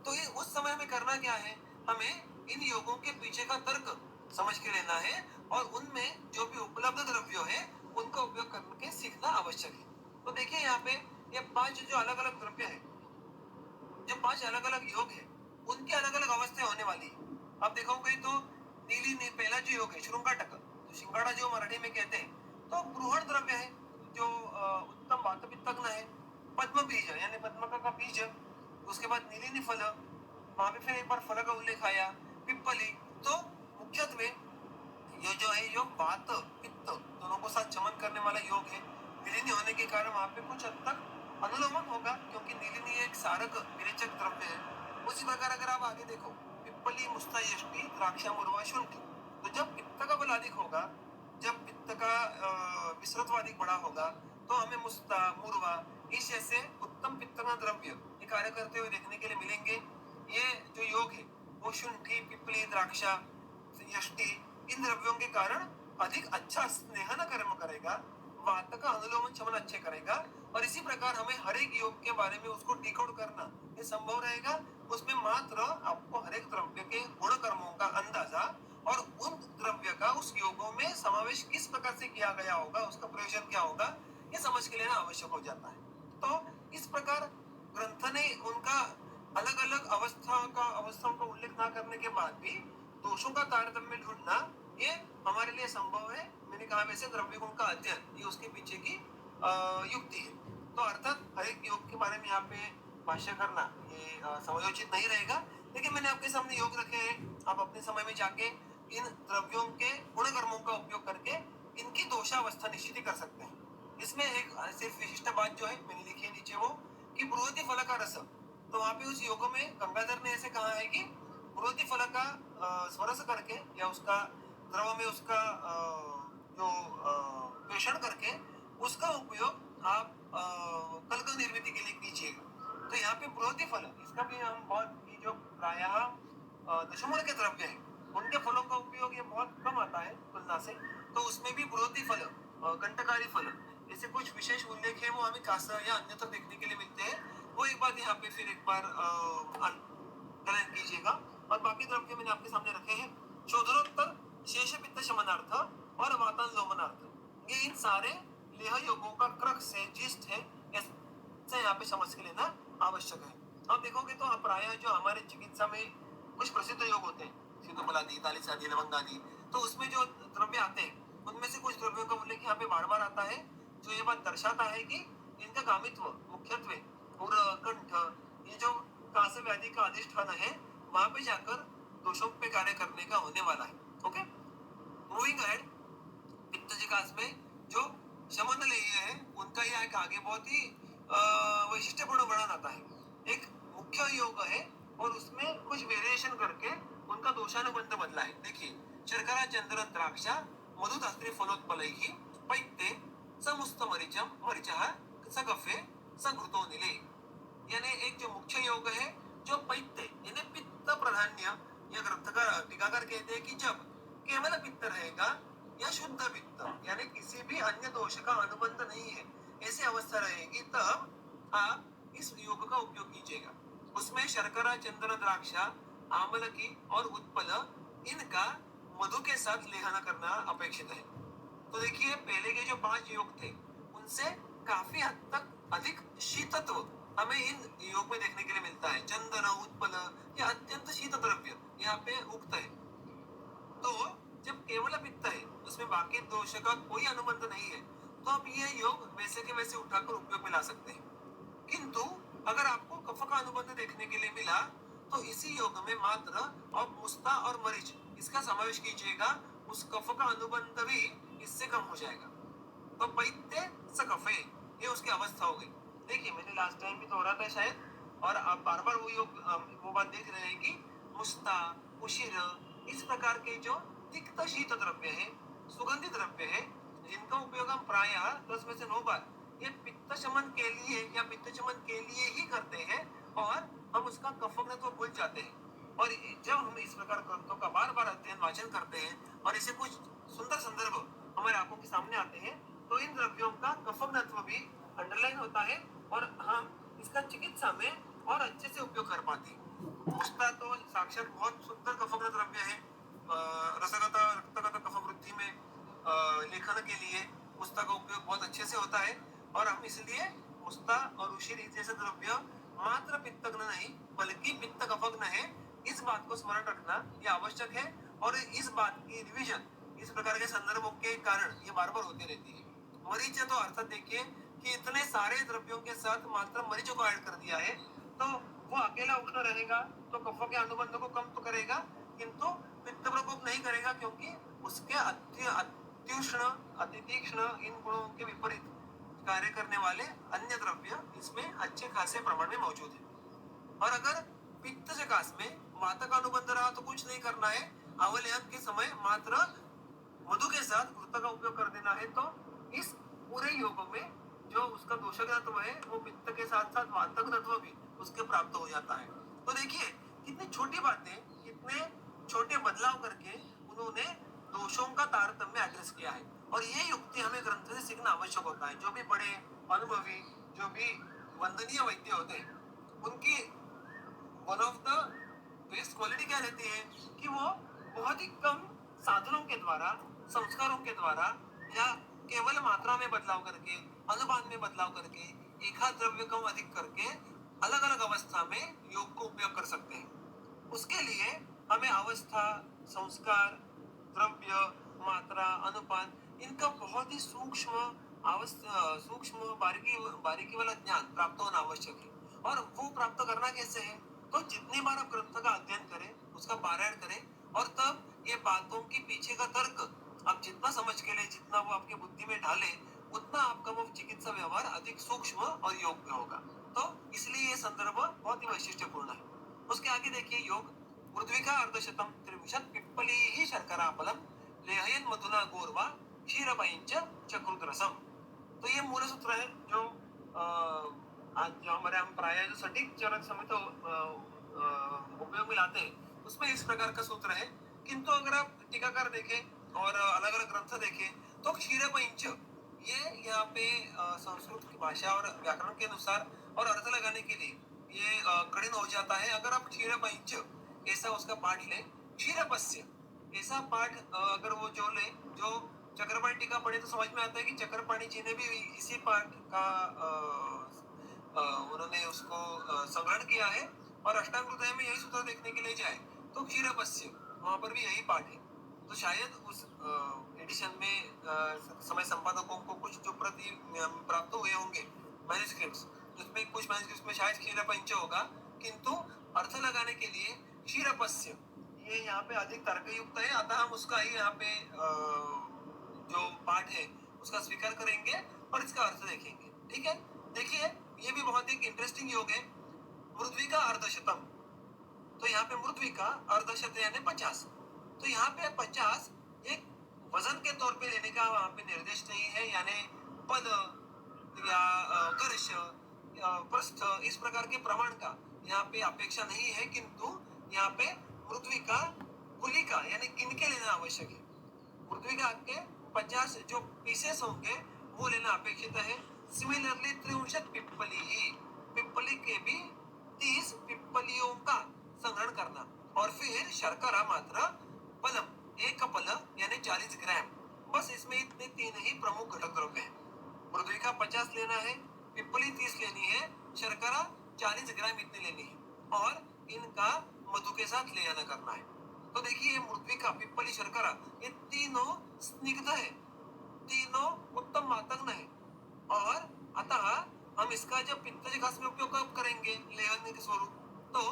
तो ये उस समय में करना क्या है, हमें इन योगों के पीछे का तर्क समझ के लेना है, और उनमें जो भी उपलब्ध द्रव्य है उनका उपयोग करके सीखना आवश्यक है। तो देखिए यहाँ पे ये 5 जो अलग अलग द्रव्य है, जो 5 अलग अलग योग है, उनकी अलग अलग अवस्थाएं होने वाली है। अब देखोगे तो नीली ने पहला जो योग है श्रृंगाटक, तो श्रृंगाड़ा जो मराठी में कहते हैं, तो ब्रूहण द्रव्य है जो उत्तम वात पित्तग्न है। पद्म बीज यानी पद्मका का बीज, उसके बाद नीलिनी फल, वहां पे फिर एक बार फल का उल्लेख आया, पिप्पली। तो मुख्यत्वे ये जो है योग वात पित्त दोनों को साथ चमन करने वाला योग है। नीलिनी होने के कारण वहां पे कुछ हद तक अनुलोमन होगा, क्योंकि नीलिनी एक सारक विरेचक द्रव्य है। उसी प्रकार अगर आप आगे देखो, पिप्पली, मुस्ता, यष्टि, द्राक्षा, मुरवा, शुंठी, तो जब पित्त का बल अधिक होगा, जब पित्त का विसृत्व अधिक बड़ा होगा, तो हमें मुस्ता, मुरवा इस जैसे उत्तम पित्तग्न द्रव्य ये कार्य करते हुए देखने के लिए मिलेंगे। ये जो योग है वो शुंठी, पिप्पली, द्राक्षा, यष्टि, इन द्रव्यों के कारण अधिक अच्छा स्नेहन कर्म करेगा, वात का अनुलोमन शमन अच्छे करेगा, और इसी प्रकार हमें हर एक योग के बारे में उसको डिकोड करना ये संभव रहेगा। उसमें मात्र आपको हर एक द्रव्य के गुण कर्मों का अंदाजा और उन द्रव्य का उस योगों में समावेश किस प्रकार से किया गया होगा, उसका प्रयोजन क्या होगा, ये समझ के लेना आवश्यक हो जाता है। तो इस प्रकार ग्रंथ ने उनका अलग अलग अवस्थाओं का उल्लेख ना करने के बाद भी दोषों का तारतम्य ढूंढना ये हमारे लिए संभव है। मैंने कहा वैसे द्रव्य गुण का अध्ययन ये उसके पीछे की युक्ति है। तो अर्थात हर एक योग के बारे में यहाँ पे भाष्य करना ये समयोचित नहीं रहेगा, लेकिन मैंने आपके सामने योग रखे हैं, आप अपने समय में जाके इन द्रव्यों के गुण कर्मों का उपयोग करके इनकी दोषावस्था निश्चित कर सकते हैं। इसमें एक सिर्फ विशिष्ट बात जो है मैंने लिखी है नीचे, वो कि बृहति फल का रस, तो वहां पे उस योग में गंगाधर ने ऐसे कहा है कि बृहति फल का स्वरस करके या उसका द्रव में उसका जो पेषण करके उसका उपयोग आप कलक निर्मित के लिए कीजिएगा। तो यहाँ पे बृहति फल, इसका भी हम बहुत ही जो प्रायः दशमूल के द्रव्य है उनके फलों का उपयोग ये बहुत कम आता है तुलना से, तो उसमें भी बृहति फल, कंटकारी फल, ऐसे कुछ विशेष उल्लेख है वो हमें कास या अन्यत्र देखने के लिए मिलते हैं। वो एक बार यहाँ पे फिर एक बार कलन कीजिएगा। और बाकी द्रव्य मैंने आपके सामने रखे हैं, शोधनोत्तर शेष पित्त शमनार्थ और वातन लोमनार्थ, ये इन सारे लेह योगों का क्रक्स है, जिस्ट है, ऐसे यहाँ पे समझ के लेना आवश्यक है। अब देखोगे तो प्रायः जो हमारे चिकित्सा में कुछ प्रसिद्ध योग होते हैं, सीतोपलादि, तालिसादि, लवंगादि, तो उसमें जो द्रव्य आते हैं उनमें से कुछ द्रव्यों का उल्लेख यहाँ पे बार बार आता है, जो ये बात दर्शाता है कि इनका कामित्व मुख्यत्वे और कंठ, ये जो कास व्याधि का अधिष्ठान है वहां पे जाकर दोषों पे कार्य करने का होने वाला है। ओके, मूविंग अहेड, पित्तजकास में जो शमन लेय है उनका यह एक आगे बहुत ही वैशिष्ट्यपूर्ण वर्णन आता है। एक मुख्य योग है और उसमें कुछ वेरिएशन करके उनका दोषानुबंध बदला है। देखिए, शर्करा, चंद्र, द्राक्षा, मधुदास्त्री, फलोत्पलैहि, पैत्ते, समुस्त मरीचम, मरीचः, सगफे, सघृतो निले, यानी एक जो मुख्य योग है जो पैत्ते यानी पित्त प्रधान प्राधान्य यह ग्रंथकार टीकाकार कहते हैं कि जब केवल पित्त रहेगा या शुद्ध पित्त यानी किसी भी अन्य दोष का अनुबंध नहीं है, ऐसी अवस्था रहेगी, तब आप इस योग का उपयोग कीजिएगा। उसमें शर्करा, चंदन, द्राक्षा, आमलकी और उत्पल इनका मधु के साथ लेहन करना अपेक्षित है। तो देखिए पहले के जो 5 योग थे उनसे काफी हद तक अधिक शीतत्व हमें इन योग में देखने के लिए मिलता है। चंदन, उत्पल ये अत्यंत शीत द्रव्य यहाँ पे उक्त है। तो जब केवल पित्त है उसमें बाकी दोष का कोई अनुबंध नहीं है, तो आप ये योग वैसे के वैसे उठाकर उपयोग में ला सकते हैं। किंतु अगर आपको कफ का अनुबंध देखने के लिए मिला तो इसी योग में मात्र और मुस्ता और मरीच इसका समावेश कीजिएगा, उस कफ का अनुबंध भी इससे कम हो जाएगा। तो पैत्य सकफे ये उसकी अवस्था हो गई। देखिए मैंने लास्ट टाइम भी दोहरा था शायद, और आप बार बार वो बात देख रहे हैं कि मुस्ता, उशिर इस प्रकार के जो तिक्त शीत द्रव्य है, सुगंधित द्रव्य है, जिनका उपयोग हम प्रायः 10 में से 9 बार ये पित्त शमन के लिए या पित्त शमन के लिए ही करते हैं और हम उसका कफघ्नत्व भूल जाते हैं। और जब हम इस प्रकार ग्रंथों का बार बार अध्ययन वाचन करते हैं और इसे कुछ सुंदर संदर्भ हमारे आंखों के सामने आते हैं, तो इन द्रव्यों का कफघ्नत्व भी अंडरलाइन होता है और हम इसका चिकित्सा में और अच्छे से उपयोग कर पाते हैं। मुस्ता तो साक्षात बहुत सुंदर कफघ्न द्रव्य है। रसगत रक्तगत कफ वृद्धि में लेखन के लिए मुस्ता का उपयोग बहुत अच्छे से होता है, और हम इसलिए मुस्ता और उशिर जैसे द्रव्य मात्र पित्तघ्न नहीं बल्कि पित्त कफघ्न है, इस बात को स्मरण रखना ये आवश्यक है। और इस बात की रिवीजन इस प्रकार के संदर्भों के कारण ये बार बार होती रहती है। मरीच तो अर्थात देखिए कि इतने सारे द्रव्यों के साथ मात्र मरीचों को ऐड कर दिया है, तो वो अकेला उष्ण रहेगा तो कफों के अनुबंध को कम तो करेगा किंतु पित्त प्रकोप नहीं करेगा, क्योंकि उसके अत्युष्ण अतितीक्ष्ण इन गुणों के विपरीत कार्य करने वाले अन्य द्रव्य इसमें अच्छे खासे प्रमाण में मौजूद है। और अगर पित्त सकाश में वात का अनुबंध रहा तो कुछ नहीं करना है, अवलेहन के समय मात्र मधु के साथ घृत का उपयोग कर देना है, तो इस पूरे योग में जो उसका दोषक तत्व है वो पित्त के साथ साथ वातक तत्व भी उसके प्राप्त हो जाता है। तो देखिए कितनी छोटी बातें, कितने छोटे बदलाव करके उन्होंने दोषों का तारतम्य एड्रेस किया है, और ये युक्ति हमें ग्रंथ से सीखना आवश्यक होता है। जो भी बड़े अनुभवी, जो भी वंदनीय वैद्य होते हैं, उनकी one of the best quality क्या रहती है कि वो बहुत ही कम साधनों के द्वारा, संस्कारों के द्वारा या केवल मात्रा में बदलाव करके, अनुपात में बदलाव करके, एक हाथ द्रव्य कम अधिक करके अलग अलग अवस्था में योग को उपयोग कर सकते हैं। उसके लिए हमें अवस्था, संस्कार, द्रव्य, मात्रा, अनुपात इनका बहुत ही सूक्ष्म बारीकी वाला ज्ञान प्राप्त होना आवश्यक है। और वो प्राप्त करना कैसे है, तो जितनी बार आप ग्रंथ का अध्ययन करें, उसका पारायण करें, और तब ये बातों के पीछे का तर्क आप जितना समझ के ले, जितना वो आपकी बुद्धि में डाले, उतना आपका वो चिकित्सा व्यवहार अधिक सूक्ष्म और योग्य होगा। तो इसलिए ये संदर्भ बहुत ही वैशिष्ट्यपूर्ण है। उसके आगे देखिए योग पृथ्वीका अर्धशतम त्रिविशत पिप्पली ही शर्करा फलम लेहयन मधुना गोरवा क्षीरपैंच चक्रुत रसम। तो ये मूल सूत्र है जो आज जो हमारे हम प्राय जो सटीक चरक समेत उपयोग में लाते हैं, उसमें इस प्रकार का सूत्र है। किंतु अगर आप टीकाकार देखें और अलग अलग ग्रंथ देखें तो क्षीरपैंच ये यहाँ पे संस्कृत की भाषा और व्याकरण के अनुसार और अर्थ लगाने के लिए ये कठिन हो जाता है। अगर आप क्षीरपैंच ऐसा उसका पाठ ले, क्षीरपस्य ऐसा पाठ अगर वो जो ले, जो चक्रपाणी टीका पढ़े तो समझ में आता है कि चक्रपाणी जी ने भी इसी पाठ का उन्होंने उसको संग्रहण किया है। और अष्टांग हृदय में यही सूत्र देखने के लिए जाए तो क्षीरपस्य वहां पर भी यही पाठ है। तो शायद उस एडिशन में समय संपादकों को कुछ जो प्रति प्राप्त हुए होंगे मैन्युस्क्रिप्ट्स, जिसमें कुछ मैन्युस्क्रिप्ट्स में शायद क्षीरपंच होगा, किंतु अर्थ लगाने के लिए क्षीरपस्य ये यहाँ पे अधिक तर्कयुक्त है। अतः हम उसका ही यहाँ पे जो पाठ है उसका स्वीकार करेंगे और इसका अर्थ देखेंगे। ठीक है, देखिए ये भी बहुत एक इंटरेस्टिंग योग है। मृद्विका अर्धशतम, तो यहाँ पे मृद्विका अर्धशत यानी 50, तो यहाँ पे 50 एक वजन के तौर पे लेने का वहाँ पे निर्देश नहीं है, यानी पद या गर्श प्रस्थ इस प्रकार के प्रमाण का यहाँ पे अपेक्षा नहीं है, किंतु यहाँ पे मृद्विका गुलिका यानी गिन के लेना आवश्यक है। मृद्विका के 50 जो पीसेस होंगे वो लेना अपेक्षित है। सिमिलरली 63 पिप्पली के भी 30 पिप्पलियों का संग्रहण करना और फिर शर्करा मात्रा पलम 1 कपल यानी 40 ग्राम। बस इसमें इतने 3 ही प्रमुख घटक द्रव्य हैं। मृद्विका 50 लेना है, पिप्पली 30 लेनी है, शर्करा 40 ग्राम इतनी लेनी है और इनका मधु के साथ ले आना करना है। तो देखिए मृद्विका, पिप्पली, शर्करा ये तीनों स्निग्ध है, तीनों उत्तम मातंग है और अतः हम इसका जब पित्तजकास में उपयोग कब करेंगे लेवन के स्वरूप, तो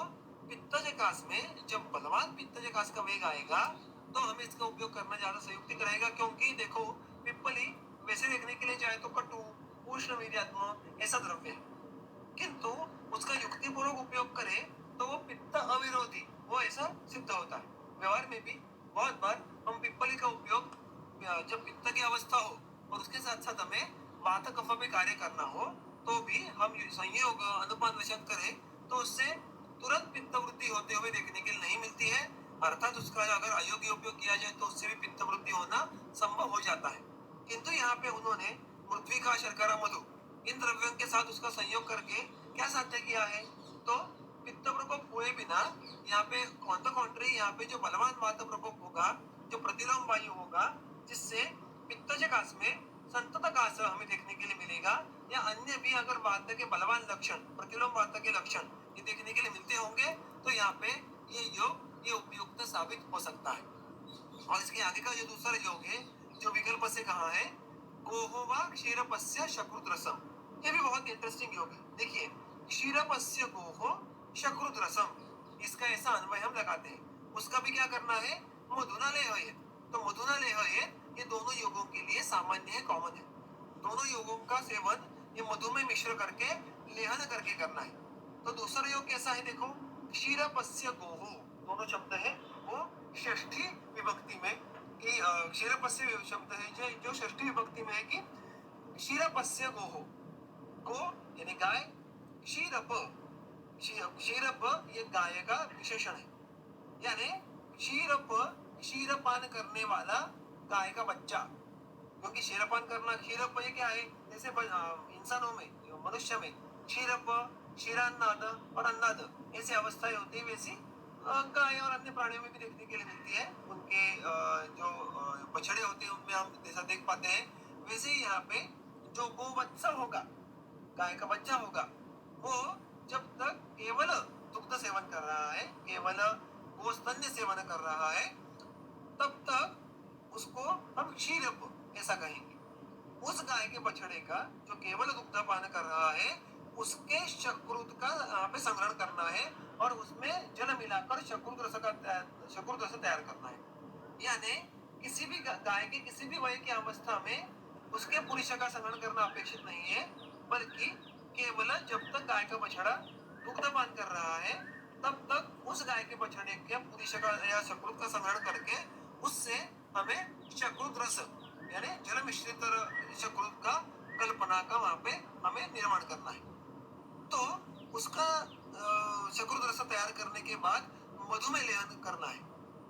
पित्तजकास में जब बलवान पित्तजकास का वेग आएगा तो हमें इसका उपयोग करना ज्यादा संयुक्तिक रहेगा। क्योंकि देखो पिप्पली वैसे देखने के लिए जाए तो कटु उष्ण वीर्यात्मक ऐसा द्रव्य है, किंतु उसका युक्तिपूर्वक उपयोग करें तो वो पित्त अविरोधी वो ऐसा सिद्ध होता है। व्यवहार में भी बहुत बार हम पिप्पली का उपयोग जब पित्त की अवस्था हो और उसके साथ साथ हमें वात कफ में कार्य करना हो तो भी हम संयोग अनुपात वशत करें तो उससे तुरंत पित्त वृद्धि होते हुए देखने के लिए नहीं मिलती है। अर्थात उसका अगर अयोग्य उपयोग किया जाए तो उससे भी पित्त वृद्धि होना संभव हो जाता है। किंतु यहाँ पे उन्होंने मृद्विका, शर्करा, मधु इन द्रव्यों के साथ उसका संयोग करके क्या साध्य किया है, तो पित्त प्रकोप हुए बिना यहाँ पे ऑन द कॉन्ट्री यहाँ पे जो बलवान वात प्रकोप होगा, जो प्रतिलोम वायु होगा, जिससे पित्तजकास में संततकास हमें देखने के लिए मिलेगा या अन्य भी अगर वात के बलवान लक्षण, प्रतिलोम वात के लक्षण ये देखने के लिए मिलते होंगे तो यहाँ पे ये योग ये उपयुक्त साबित हो सकता है। और इसके आगे का जो दूसरा योग है जो विकल्प से कहा है गोहोवा क्षीरपस्य शकृत रसम, ये भी बहुत इंटरेस्टिंग योग है। देखिए क्षीरपस्य गोहो शकृत रसम, इसका ऐसा अन्वय हम लगाते हैं। उसका भी क्या करना है, मधुना लेह है। तो मधुना लेह है ये दोनों योगों के लिए सामान्य है, कॉमन है। दोनों योगों का सेवन ये मधु में मिश्र करके लेहन करके करना है। तो दूसरा योग कैसा है देखो, क्षीरपस्य गोहो, दोनों शब्द है वो षष्ठी विभक्ति में कि क्षीरपस्य शब्द है जो षष्ठी विभक्ति में है कि क्षीरपस्य गोहो, गो यानी गाय, क्षीरप ये गाय का विशेषण है, यानी क्षीरपान करने वाला गाय का बच्चा। क्योंकि क्षीरपान करना, क्षीरप ये क्या है, जैसे इंसानों में मनुष्य में क्षीरप, क्षीरान्नाद और अन्नाद ऐसी अवस्थाएं होती है, वैसी गाय और अन्य प्राणियों में भी देखने के लिए मिलती है। उनके जो बछड़े होते हैं उनमें हम जैसा देख पाते हैं, वैसे ही यहाँ पे जो गोवत्स होगा, गाय का बच्चा होगा, वो जब तक केवल दुग्ध सेवन कर रहा है, केवल गोस्तन्य सेवन कर रहा है, तब तक उसको हम क्षीरप ऐसा कहेंगे। उस गाय के बछड़े का जो केवल दुग्धपान कर रहा है उसके शकृत का यहाँ पे संग्रहण करना है और उसमें जल मिलाकर शकृत रस तैयार करना है। यानी किसी भी गाय के किसी भी वय की अवस्था में उसके पुरुष का संग्रहण करना अपेक्षित नहीं है, बल्कि केवल जब तक गाय का बछड़ा दुग्धपान कर रहा है तब तक उस गाय के बछड़े के पुरुष का या शकृत का संग्रहण करके उससे हमें शकृत रस यानी जल मिश्रित शकृत का कल्पना का वहां पे हमें निर्माण करना है। तो उसका शकृत रस तैयार करने के बाद मधु में लेहन करना है।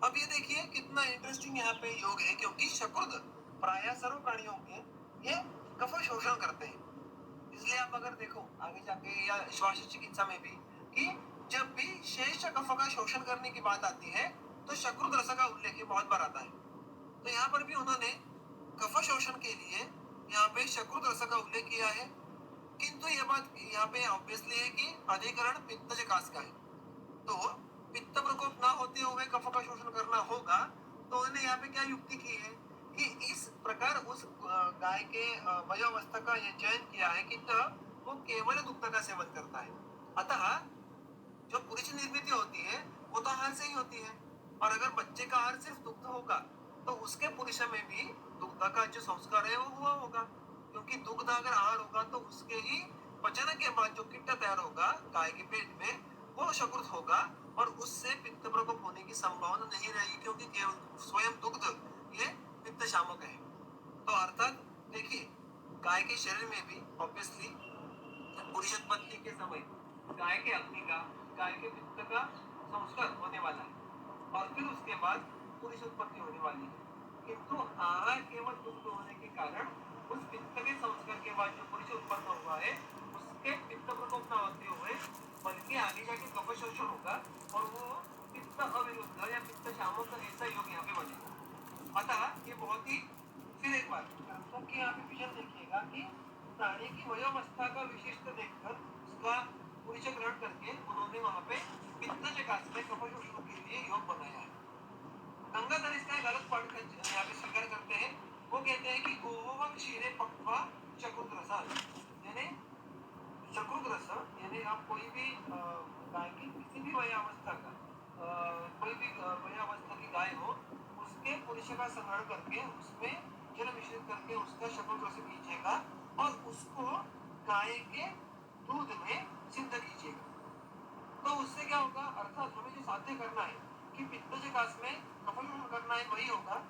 अब ये देखिए कितना इंटरेस्टिंग यहाँ पे योग है, क्योंकि शकृत प्रायः सर्व प्राणियों के ये कफ शोषण करते हैं। इसलिए आप अगर देखो आगे जाके या श्वास चिकित्सा में भी कि जब भी शेष कफ का शोषण करने की बात आती है तो शकृत रस का उल्लेख बहुत बार आता है। तो यहाँ पर भी उन्होंने कफ शोषण के लिए यहाँ पे शकृत रस का उल्लेख किया है, किंतु यह बात यहाँ पे ऑब्वियसली है कि अधिकरण पित्तजकास का है, तो पित्त प्रकोप ना होते हुए कफ का शोषण करना होगा। तो उन्होंने यहाँ पे क्या युक्ति की है कि इस प्रकार उस गाय के वयोवस्था का ये चयन किया है कि वो केवल दुग्ध का सेवन करता है। अतः जो पुरुष निर्मित होती है वो तो आहार से ही होती है, और अगर बच्चे का आहार सिर्फ दुग्ध होगा तो उसके पुरुष में भी दुग्ध का जो संस्कार है वो हुआ होगा, क्योंकि दुग्ध अगर आहार होगा तो उसके ही पचन के बाद जो किट्टा तैयार होगा गाय के पेट में वो शकृत होगा और उससे पित्त प्रकोप होने की संभावना नहीं रहेगी, क्योंकि स्वयं दुग्ध ये पित्त शामक है। तो अर्थात देखिए गाय के शरीर में भी ऑब्वियसली पुरुषोत्पत्ति के समय गाय के अग्नि का, गाय के पित्त का संस्कार होने वाला है। और फिर उसके बाद पुरुष उत्पत्ति होने वाली है। किंतु आहार केवल दुग्ध होने के कारण उस पित्त के संस्कार के बाद जो पुरुष उत्पन्न हुआ है उसके पित्त प्रकोप न होते हुए बल्कि आगे जाके कफ शोषण होगा और वो पित्त अविरुद्ध या पित्त शामक ऐसा योग यहाँ पे बनेगा। अतः ये बहुत ही फिर एक बार क्योंकि यहाँ पे विजन देखिएगा कि प्राणी की वयोवस्था का विशिष्ट देखकर उसका परिचय ग्रहण करके उन्होंने वहां पे पित्त चकास में कफ शोषण के लिए योग बनाया है। गंगाधर इसका एक अलग पाठ यहाँ पे स्वीकार करते हैं। वो कहते हैं कि गोवम क्षीरे पक्वा चकुद्रसा यानी चकुद्रस यानी आप कोई भी गाय की किसी भी वयावस्था का कोई भी वयावस्था की गाय हो उसके पुरुष का संग्रहण करके उसमें जल मिश्रित करके उसका चकुद्रस कीजिएगा और उसको गाय के दूध में सिद्ध कीजिएगा। तो उससे क्या होगा अर्थात हमें जो साध्य करना है कि पित्त चकास में कफन करना है वही होगा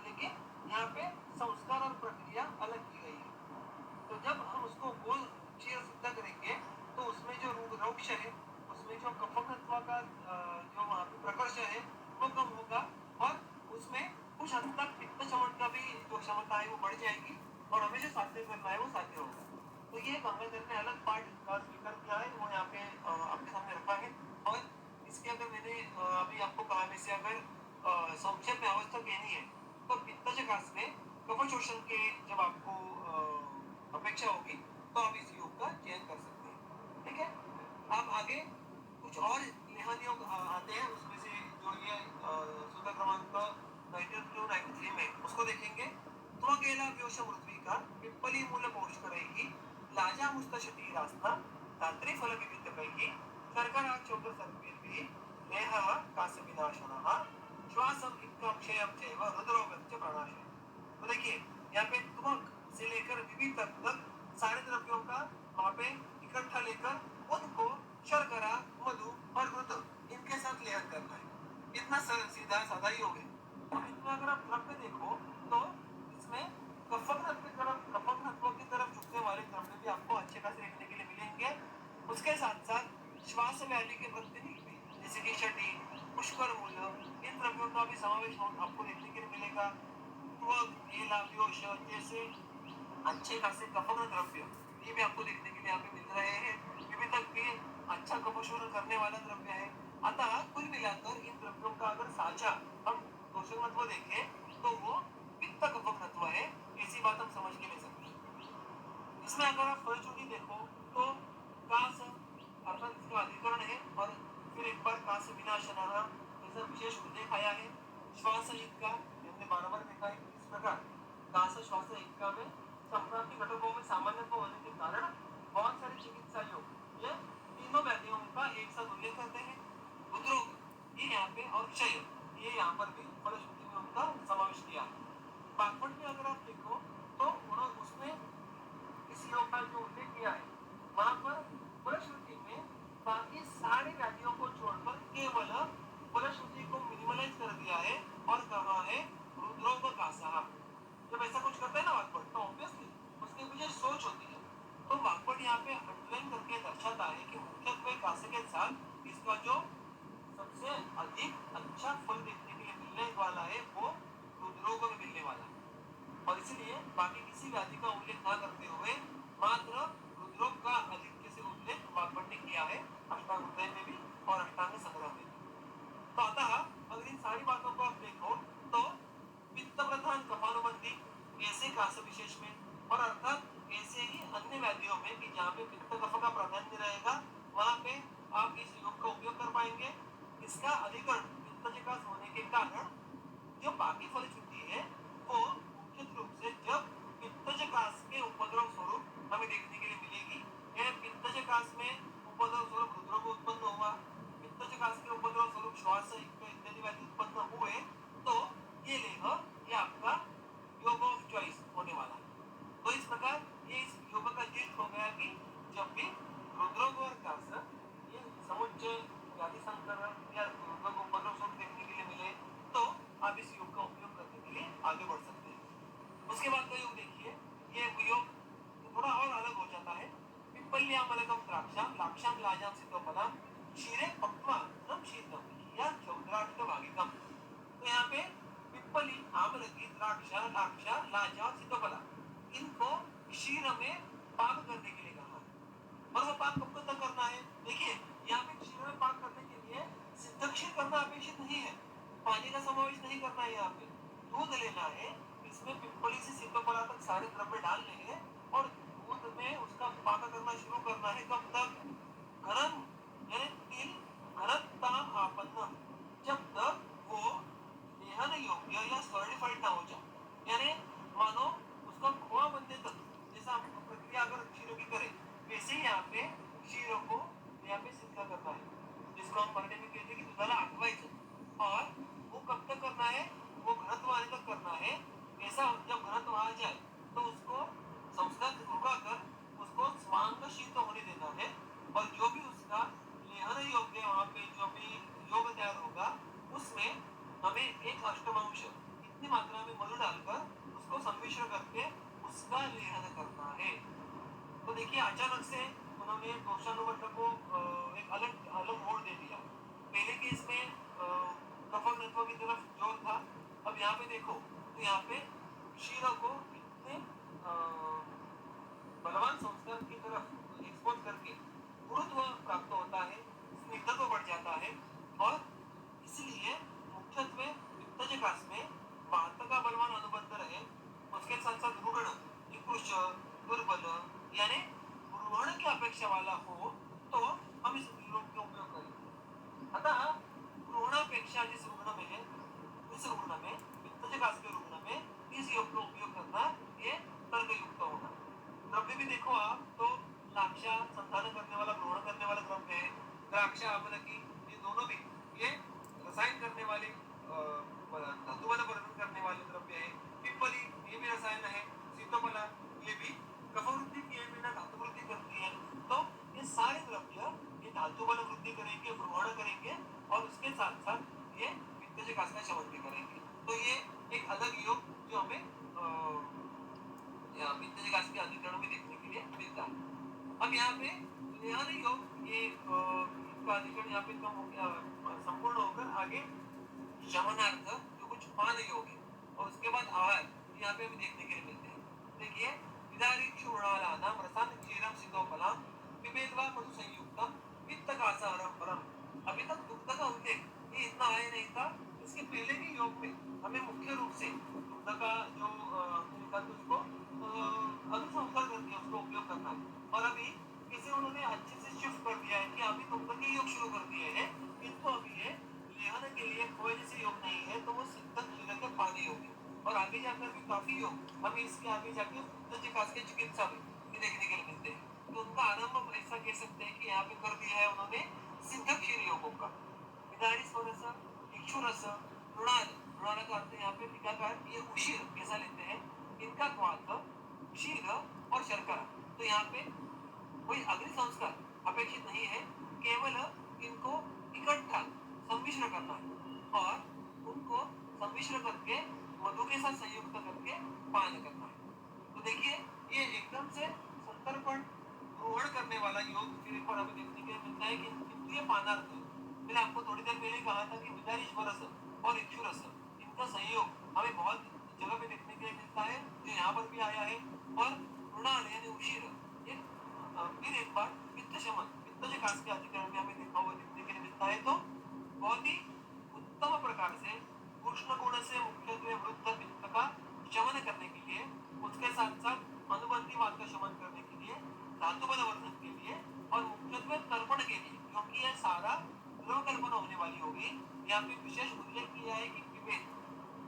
लेकिन यहाँ पे संस्कार और प्रक्रिया अलग की गई है। तो जब हम उसको गोल चीज सिद्ध करेंगे तो उसमें जो रोक्ष है उसमें जो कफकत्व का जो वहाँ पे प्रकर्ष है वो कम होगा और उसमें कुछ हद तक पित्त शमन का भी जो क्षमता है वो बढ़ जाएगी और हमें जो साध्य करना है वो साध्य होगा। तो ये गंगाधर ने अलग पाठ का स्वीकार किया है वो यहाँ पे आपके सामने रखा है। और इसके अगर मैंने अभी आपको कहा वैसे अगर संक्षेप में अवस्था कहनी है तो पित्त चकास में कफ शोषण के जब आपको अपेक्षा होगी तो आप इस योग का चयन कर सकते हैं। ठीक है, आप आगे कुछ और लेहन योग आते हैं उसमें से जो ये सूत्र क्रमांक 92-93 में उसको देखेंगे। त्वकेला व्योष पृथ्वी का पिप्पली मूल पोषकरैः लाजा मुस्तशती रास्ता तात्री फल विविधकैः शर्करा चौक सर्पिभिः देहः काशविनाशनः श्वासम इक्कम क्षयम चैव रुद्रोगच्च प्रणाशः। तो देखिए यहाँ पे त्वक से लेकर विविध तक सारे द्रव्यों का वहाँ पे इकट्ठा लेकर उनको शर्करा मधु और घृत इनके साथ लेहन करना है। इतना सरल सीधा सादा ही हो गया। और इसमें अगर आप द्रव्य देखो तो इसमें कफक तत्व की तरफ झुकने वाले द्रव्य भी आपको अच्छे खासे देखने के लिए मिलेंगे। उसके साथ साथ श्वास व्याधि के प्रति जैसे कि छठी पुष्कर मूल इन द्रव्यों का भी समावेश आपको देखने के लिए मिलेगा। जैसे अच्छे खासे कफक द्रव्य ये भी आपको देखने के लिए यहाँ पे मिल रहे हैं। विभिन्न तक भी अच्छा कफशोषण करने वाला द्रव्य है। अतः कुल मिलाकर इन द्रव्यों का अगर साझा हम पोषक तत्व देखें तो वो पित्त कफक तत्व है ऐसी बात हम समझ के ले सकते हैं। इसमें अगर आप फलश्रुति देखो तो कास अर्थात इसका अधिकरण है और फिर एक बार कास विनाशन ऐसा विशेष उल्लेख आया है। श्वास का हमने बार देखा है इस प्रकार कास श्वास का में संक्रांति घटकों में सामान्यत्व होने के कारण बहुत सारे चिकित्सा योग ये तीनों व्याधियों का एक साथ उल्लेख करते हैं। उद्रोग ये यहाँ पे और क्षय ये यहाँ पर भी फलश्रुति में उनका समावेश किया है। बागपट में अगर आप देखो तो उन्होंने उसमें इस योग का जो उल्लेख किया है वहां पर फलश्रुति में बाकी सारे व्याधियों को छोड़कर केवल फलश्रुति को मिनिमलाइज कर दिया है और कहा है रुद्रोग कासा। जब ऐसा कुछ करता है ना वागपट तो ऑब्वियसली उसके पीछे सोच होती है। तो वागपट यहाँ पे अंडरलाइन करके दर्शाता है कि मुख्यत्वे कासे के साथ इसका जो सबसे अधिक अच्छा फल देखने के लिए मिलने वाला है वो रुद्रोग में मिलने वाला है और इसलिए बाकी किसी व्याधि का उल्लेख न करते हुए मात्र रुद्रोग का अधिक से उल्लेख वागपट ने किया है अष्टांग हृदय में भी और अष्टांग संग्रह में भी। तो अतः अगर इन सारी बातों को आप देखो तो पित्त प्रधान कफानुबंधी ऐसे कास विशेष में और अर्थात ऐसे ही अन्य व्याधियों में कि जहाँ पे पित्त कफ का प्राधान्य रहेगा वहाँ पे आप इस योग का उपयोग कर पाएंगे। इसका अधिकरण पित्त चकास होने के कारण जो बाकी फलश्रुति है वो मुख्य रूप से जब पित्त चकास के उपद्रव स्वरूप हमें देखने के लिए मिलेगी। पित्त चकास में उपद्रव स्वरूप रुद्रोग उत्पन्न हुआ, पित्त चकास के उपद्रव स्वरूप श्वास इत्यादि व्याधि उत्पन्न हुए तो ये लेह ये आपका योग ऑफ चॉइस होने वाला है। तो इस प्रकार ये इस योग का जिस्ट हो गया कि जब भी रुद्रोग और कास ये समुच्चय व्याधि संकरण या रुद्रोग उपद्रव स्वरूप देखने के लिए मिले तो आप इस योग का उपयोग करने के लिए आगे बढ़ सकते हैं। उसके बाद का योग देखिए ये योग थोड़ा और अलग हो जाता है। पिप्पल्यामलकम द्राक्षाम लाक्षाम लाजाम सिद्धोपदाम क्षीरे पक्वा नम शीतम या चौद्राष्ट द्राक्षा लाक्षा लाजा और सीतोफला, इनको क्षीर में पाक करने के लिए कहा है। और वो पाक कब तक करना है? देखिए यहाँ पे क्षीर में पाक करने के लिए सिद्ध क्षीर करना अपेक्षित नहीं है, पानी का समावेश नहीं करना है। यहाँ पे दूध लेना है, इसमें पिंपली से सीतोफला तक सारे द्रव्य डालने हैं और दूध में उसका पाक करना शुरू करना है। कब तक? गरम यानी तिल घनत्ताम आपन्नम, जब तक वो लेहन योग्य या सॉलिडिफाइड ना हो जाए, यानी मानो उसका खोआ बनने तक। जैसा हम प्रक्रिया अगर क्षीरों की करें वैसे ही यहाँ पे क्षीरों को यहाँ पे सिद्ध करना है, जिसको हम मराठी में कहते हैं कि दुधाला आटवायचं। और वो कब तक करना है? वो घनत्व आने तक करना है। ऐसा जब घनत्व आ जाए तो उसको संस्था रुकाकर उसको स्वांग शीत होने देना है। और जो भी उसका लेहन योग्य वहाँ पे जो भी योग तैयार होगा उसमें हमें एक अष्टमांश इतनी मात्रा में मधु डालकर उसको सम्मिश्र करके उसका लेहन करना है। तो देखिए अचानक से उन्होंने दोषानुबंध को एक अलग अलग मोड़ दे दिया। पहले केस में कफन तत्व की तरफ जोर था, अब यहाँ पे देखो तो यहाँ पे क्षीरों को इतने बलवान संस्कार की तरफ एक्सपोज करके गुरुत्व प्राप्त होता है, स्निग्धत्व बढ़ जाता है। और इसलिए मुख्यत्वे वित्तजकास में वात का बलवान अनुबंध रहे, उसके साथ साथ रुग्ण निकृष्ट दुर्बल यानी रुग्ण की अपेक्षा वाला हो तो हम इस योग का उपयोग करें। अतः रुग्णापेक्षा जिस रुग्ण में है उस रुग्ण में वित्तजकास के रुग्ण में इस योग का उपयोग करना ये तर्कयुक्त होगा। द्रव्य भी देखो आप तो लाक्षा संधान करने वाला ग्रहण करने वाला द्रव्य है, द्राक्षा आमलकी ये दोनों भी ये रसायन करने वाले धातु वाला वर्णन करने वाले द्रव्य है। पिप्पली ये भी रसायन है, सीतोफला ये भी कफवृद्धि किए बिना धातु वृद्धि करती है। तो ये सारे द्रव्य ये धातु बल वृद्धि करेंगे, ग्रहण करेंगे और उसके साथ साथ ये वित्तजकास का शमन भी करेंगे। तो ये एक अलग योग जो हमें वित्तजकास के अधिकरण में देखने के लिए मिलता है। अब यहाँ पे लेहन योग ये इसका अधिकरण यहाँ पे कम हो गया, संपूर्ण होकर आगे शमनार्थ जो कुछ पान योग है और उसके बाद आहार यहाँ पे हमें देखने के लिए मिलते हैं। देखिए विदारिक्षुणालानाम रसायन क्षीरम सिद्धोफलम पिबेद्वा मधु संयुक्तम वित्तकासारम परम। अभी तक दुग्ध का उल्लेख ये इतना आया नहीं था। इसके पहले के योग में हमें मुख्य रूप से दुग्ध का जो उसको अनुसंधान करके उसको उपयोग करना है। और अभी इसे उन्होंने अच्छे से शिफ्ट कर दिया है कि अभी दुग्ध के योग शुरू कर दिए हैं, इनको अभी ये लेहन के लिए कोई जैसे योग नहीं है तो वो सिद्ध क्षीर के पानी योग है। और आगे जाकर भी काफी योग हमें इसके आगे जाके वित्तजकास के चिकित्सा में भी देखने के लिए मिलते हैं। तो उनका आरंभ ऐसा कह सकते हैं कि यहाँ पे कर दिया है उन्होंने सिद्ध क्षीर योगों का। विदारी स्वरस इक्षुरस मृणाल, मृणाल का अर्थ यहाँ पे टीकाकार ये उशीर कैसा लेते हैं, इनका स्वाद क्षीर और शर्करा। तो यहाँ पे कोई अग्नि संस्कार अपेक्षित नहीं है, केवल इनको इकट्ठा सम्मिश्र करना है और उनको सम्मिश्र करके मधु के साथ संयुक्त करके पान करना है। तो देखिए ये एकदम से संतर्पण ग्रहण करने वाला योग फिर एक बार हमें देखने के लिए मिलता है कि किंतु ये पानार्थ है। मैंने आपको थोड़ी देर पहले कहा था कि विदारीश्वरस और इक्षुरस इनका संयोग हमें बहुत जगह पे देखने के लिए मिलता है, जो यहाँ पर भी आया है। और मृणाल यानी उशीर ये फिर एक बार वित्त शमन वित्तजकास के अधिकरण में हमें देखा हुआ देखने के लिए मिलता है। तो बहुत ही उत्तम प्रकार से उष्ण गुण से मुख्यत्वे वृद्ध पित्त का शमन करने के लिए, उसके साथ साथ अनुबंधी वात का शमन करने के लिए, धातु बल वर्धन के लिए और मुख्यत्वे तर्पण के लिए, क्योंकि यह सारा द्रव कल्पना होने वाली होगी। यहाँ पे विशेष उल्लेख किया है कि विवेक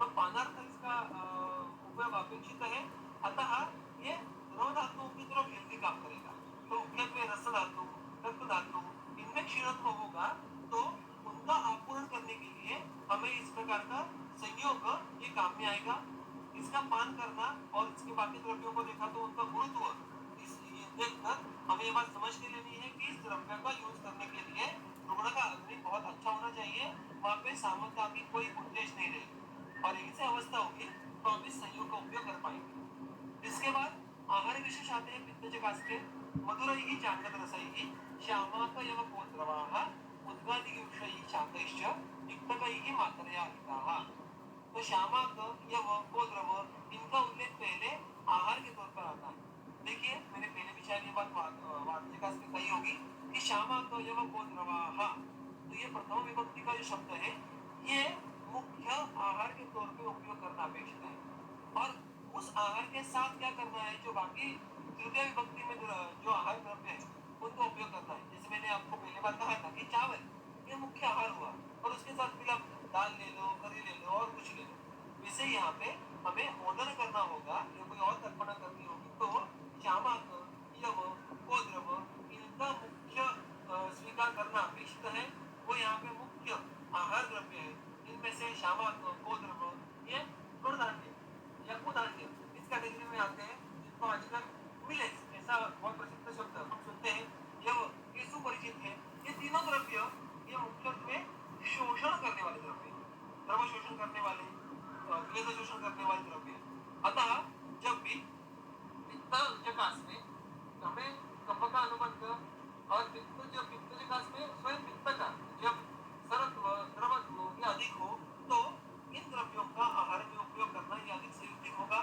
तो पानार्थ इसका उपयोग अपेक्षित है। अतः ये द्रव धातुओं की तरफ जल्दी काम करेगा। तो मुख्यत्वे रस धातु रक्त धातु इनमें क्षीणत्व होगा तो उनका आपूरण करने के लिए हमें इस प्रकार का संयोग ये काम में आएगा। इसका पान करना और इसके बाकी द्रव्यों को देखा तो उनका गुरुत्व इस देखकर हमें ये बात समझ के लेनी है कि इस द्रव्य का यूज करने के लिए रुग्ण का अग्नि बहुत अच्छा होना चाहिए, वहाँ पे सामग्री की कोई गुंजाइश नहीं रहेगी और ऐसी अवस्था होगी तो हम इस संयोग का उपयोग कर पाएंगे। इसके बाद आहार विशेष आते हैं पित्तजकास के। मधुरैः चाङ्गदरसैः श्यामाकयव गोद्रवाः उद्गादिविषयैः शाकैश्च तिक्तकैः मात्रया हिताः। तो श्यामाक, यव, कोद्रव इनका उल्लेख पहले आहार के तौर पर आता है। देखिए मैंने पहले भी शायद ये बात वार्तिकास में कही होगी कि श्यामाक, यव, कोद्रवाः, तो ये प्रथम विभक्ति का जो शब्द है ये मुख्य आहार के तौर पे उपयोग करना अपेक्षित है, और उस आहार के साथ क्या करना है, जो बाकी तृतीय विभक्ति में जो आहार द्रव्य है उनको उपयोग करना है। जैसे मैंने आपको पहले बार कहा था कि चावल ये मुख्य आहार हुआ, और उसके साथ फिर आप दाल ले लो, करी ले लो और कुछ ले लो। वैसे यहाँ पे हमें ओदन करना होगा या कोई और कल्पना करनी होगी, तो श्यामाक, यव, कोद्रव इनका मुख्य स्वीकार करना अपेक्षित है। वो यहाँ पे मुख्य आहार द्रव्य है। इनमें से श्यामाक, कोद्रव ये तृणधान्य या कुधान्य इस कैटेगरी में आते हैं, जिनको आजकल मिलेट्स ऐसा बहुत प्रसिद्ध शब्द हम सुनते हैं, यव ये सुपरिचित है। ये तीनों द्रव्य ये मुख्यत्वे शोषण करने वाले द्रव्य, द्रव शोषण करने वाले, वेद शोषण करने वाले द्रव्य। अतः जब भी पित्त जकास में हमें कफ का अनुबंध और पित्त जकास में स्वयं पित्त का जब सरत्व, द्रवत्व ये अधिक हो, तो इन द्रव्यों का आहार में उपयोग करना ये अधिक सयुक्तिक होगा।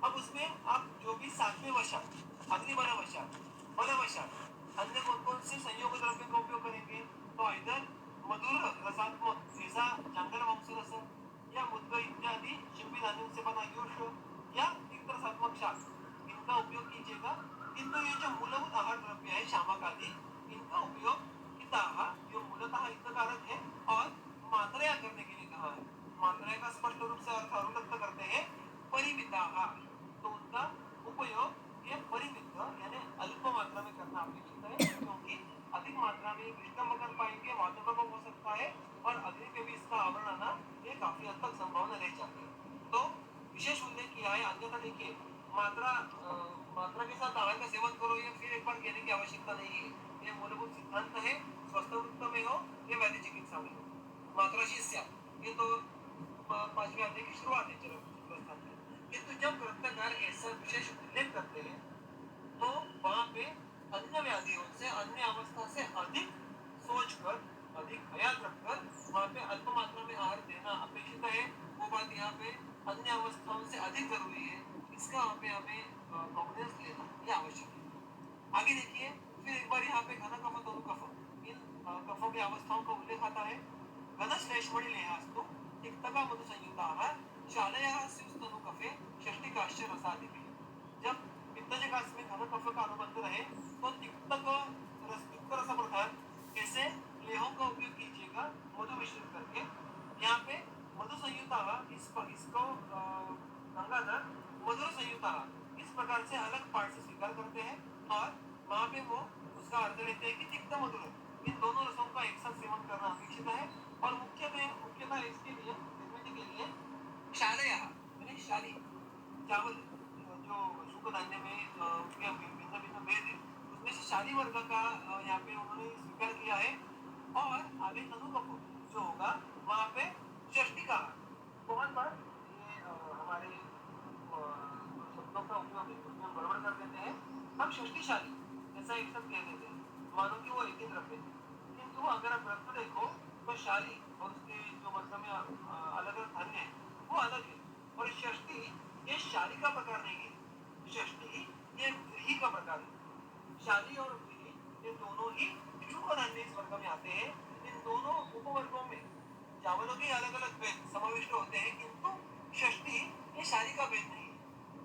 अब उसमें आप जो भी सातवें वशात, अग्निबल वशात, बल वशात, अन्य कौन कौन से संयोग द्रव्य का उपयोग करेंगे, तो इधर मधुर रसात्मक जैसा जंगल वंश रस या मुद्ग इत्यादि शिंपी धान्यों से बना युष या तिक्त रसात्मक शाक इनका उपयोग कीजिएगा। किंतु ये जो मूलभूत आहार द्रव्य है शामक आदि, इनका उपयोग हिताह जो मूलतः हितकारक है और मात्रा करने के लिए कहा है। मात्रा का स्पष्ट रूप से अर्थ अनुगत करते हैं परिमिताः, तो उनका उपयोग ये परिमित यानी अल्प मात्रा में करना अपेक्षित है, क्योंकि अधिक मात्रा में विष्टम कर पाएंगे, वातुका हो सकता है और अग्नि पे भी इसका आवरण आना ये काफी हद तक संभावना रह जाती है। तो विशेष उल्लेख किया है, अन्यथा देखिए मात्रा के साथ आहार का सेवन करो ये फिर एक बार कहने की आवश्यकता नहीं है। ये मूलभूत सिद्धांत है, स्वस्थ वृत्त में हो या वैद्य चिकित्सा में हो, मात्रा शिष्या ये तो पांचवें अध्याय की शुरुआत है चलो। किंतु जब ग्रंथकार ऐसा विशेष उल्लेख करते हैं तो वहां पे अन्य व्याधियों से, अन्य अवस्था से अधिक सोचकर, अधिक ख्याल रखकर वहां पे अल्प मात्रा में आहार देना अपेक्षित है। वो बात यहाँ पे अन्य अवस्थाओं से अधिक जरूरी है, इसका वहाँ पे हमें कॉन्फिडेंस लेना ये आवश्यक है। आगे देखिए फिर एक बार यहाँ पे घन कफ, तनु कफ, इन कफों की अवस्थाओं का उल्लेख आता है। घन श्लेष्मणि लेहास्तु तिक्तका मधु संयुक्ताः शालयाः स्युस्तनु कफे षष्टिकाश्च रसादिभिः। जब पित्तजकास में घन कफ का अनुबंध रहे तो तिक्त रस प्रधान ऐसे लेहों का उपयोग कीजिएगा मधु मिश्रित करके। यहाँ पे मधु संयुक्ताः इसको गंगाधर मधुर संयुक्ताः इस प्रकार से अलग पार्ट से स्वीकार करते हैं, और वहाँ पे वो उसका अर्थ लेते हैं कि तिक्त मधुर इन दोनों रसों का एक साथ सेवन करना अपेक्षित है। और मुख्यतः इसके लिए निर्मित के लिए शालयाः यानी शाली चावल जो शुक्ल धान्य में भिन्न भिन्न भेद है, उसमें से शाली वर्ग का यहाँ पे उन्होंने स्वीकार किया है। और आगे तनु कफ जो होगा वहाँ पे षष्ठी का बहुत बार ये हमारे शब्दों का उपयोग उसमें गड़बड़ कर देते हैं। हम षष्टिशाली ऐसा एक शब्द कह देते हैं, मानो कि वो एक ही द्रव्य है, किंतु अगर आप ग्रंथ देखो तो शाली और उसके जो मतलब में अलग अलग धान्य है वो अलग है। और षष्ठी ये शाली का प्रकार नहीं है, षष्ठी ये व्रीहि का प्रकार है। शाली और व्रीहि ये दोनों ही शुक्ल धान्य इस वर्ग में आते हैं। इन दोनों उपवर्गों में चावलों के अलग अलग भेद समाविष्ट होते हैं, किंतु षष्ठी ये शाली का भेद नहीं है,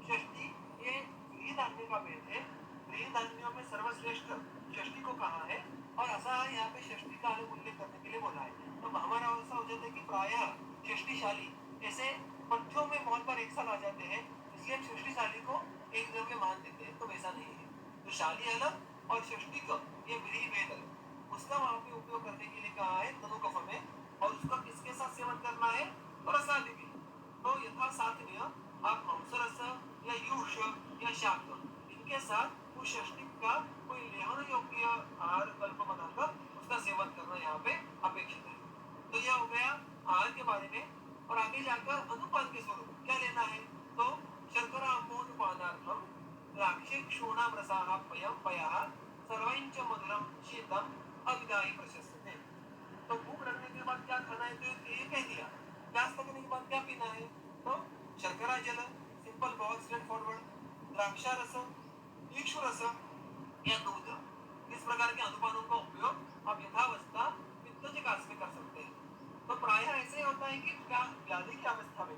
षष्ठी ये व्रीहि धान्य का भेद है। व्रीहि धान्यों में सर्वश्रेष्ठ षष्ठी को कहा है, और ऐसा यहाँ पे षष्ठी का अलग उल्लेख करने के लिए बोला है। तो हमारा ऐसा हो जाता है कि प्रायः षष्टिशाली ऐसे पथ्यों में बहुत बार एक साथ आ जाते हैं, इसलिए हम षष्टिशाली को एक द्रव्य मान देते हैं, तो वैसा नहीं है। तो शाली अलग और षष्ठी का ये व्रीहि भेद अलग, उसका वहाँ पे उपयोग करने के लिए कहा है तनु कफ में। और उसका किसके साथ सेवन करना है, तो रसादि भी। तो यथा सात्विय आप मांसरस या युष या शाक इनके साथ उस षष्ठी का कोई लेहन योग्य आहार कल्प बनाकर उसका सेवन करना यहाँ पे अपेक्षित है। तो यह हो गया आहार के बारे में। और आगे जाकर अनुपान के स्वरूप क्या लेना है, तो शर्करा अम्बोनुपानार्थम द्राक्षे क्षोणाम रसाः पयः सर्वञ्च मधुरम शीतम अविदाहि प्रशस्यते। तो भूख लगने के बाद क्या खाना है, तो ये कह दिया प्यास लगने के बाद क्या पीना है? तो शर्करा जल, सिंपल बहुत स्ट्रेट फॉरवर्ड, द्राक्षा रस, इक्षु रस या दूध, इस प्रकार के अनुपानों का उपयोग आप यथावस्था पित्तजकास में कर सकते हैं। तो प्रायः ऐसे होता है कि व्याधि की अवस्था में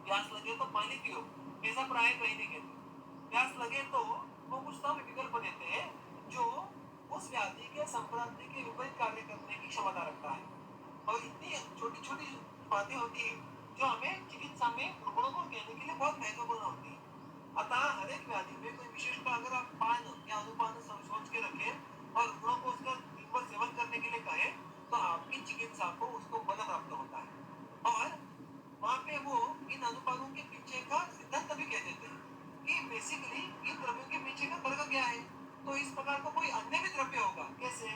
प्यास लगे तो पानी पियो, ऐसा प्राय कहीं नहीं कहते। प्यास लगे तो वो कुछ तो विकल्प देते हैं जो उस व्याधि के संक्रांति के विपरीत कार्य करने की क्षमता रखता है। और इतनी छोटी छोटी बातें होती है जो हमें चिकित्सा में रुग्णों को कहने के लिए बहुत महत्वपूर्ण होती है। अतः हर एक व्याधि में कोई विशेषता अगर आप पान या अनुपान सोच के रखें और रुग्णों को उसका दिन भर सेवन करने के लिए कहें तो आपकी चिकित्सा को उसको बल प्राप्त होता है। और वहाँ पे वो इन अनुपानों के पीछे का सिद्धांत भी कह देते हैं कि बेसिकली इन द्रव्यों के पीछे का तर्क क्या है। तो इस प्रकार का कोई अन्य भी द्रव्य होगा, कैसे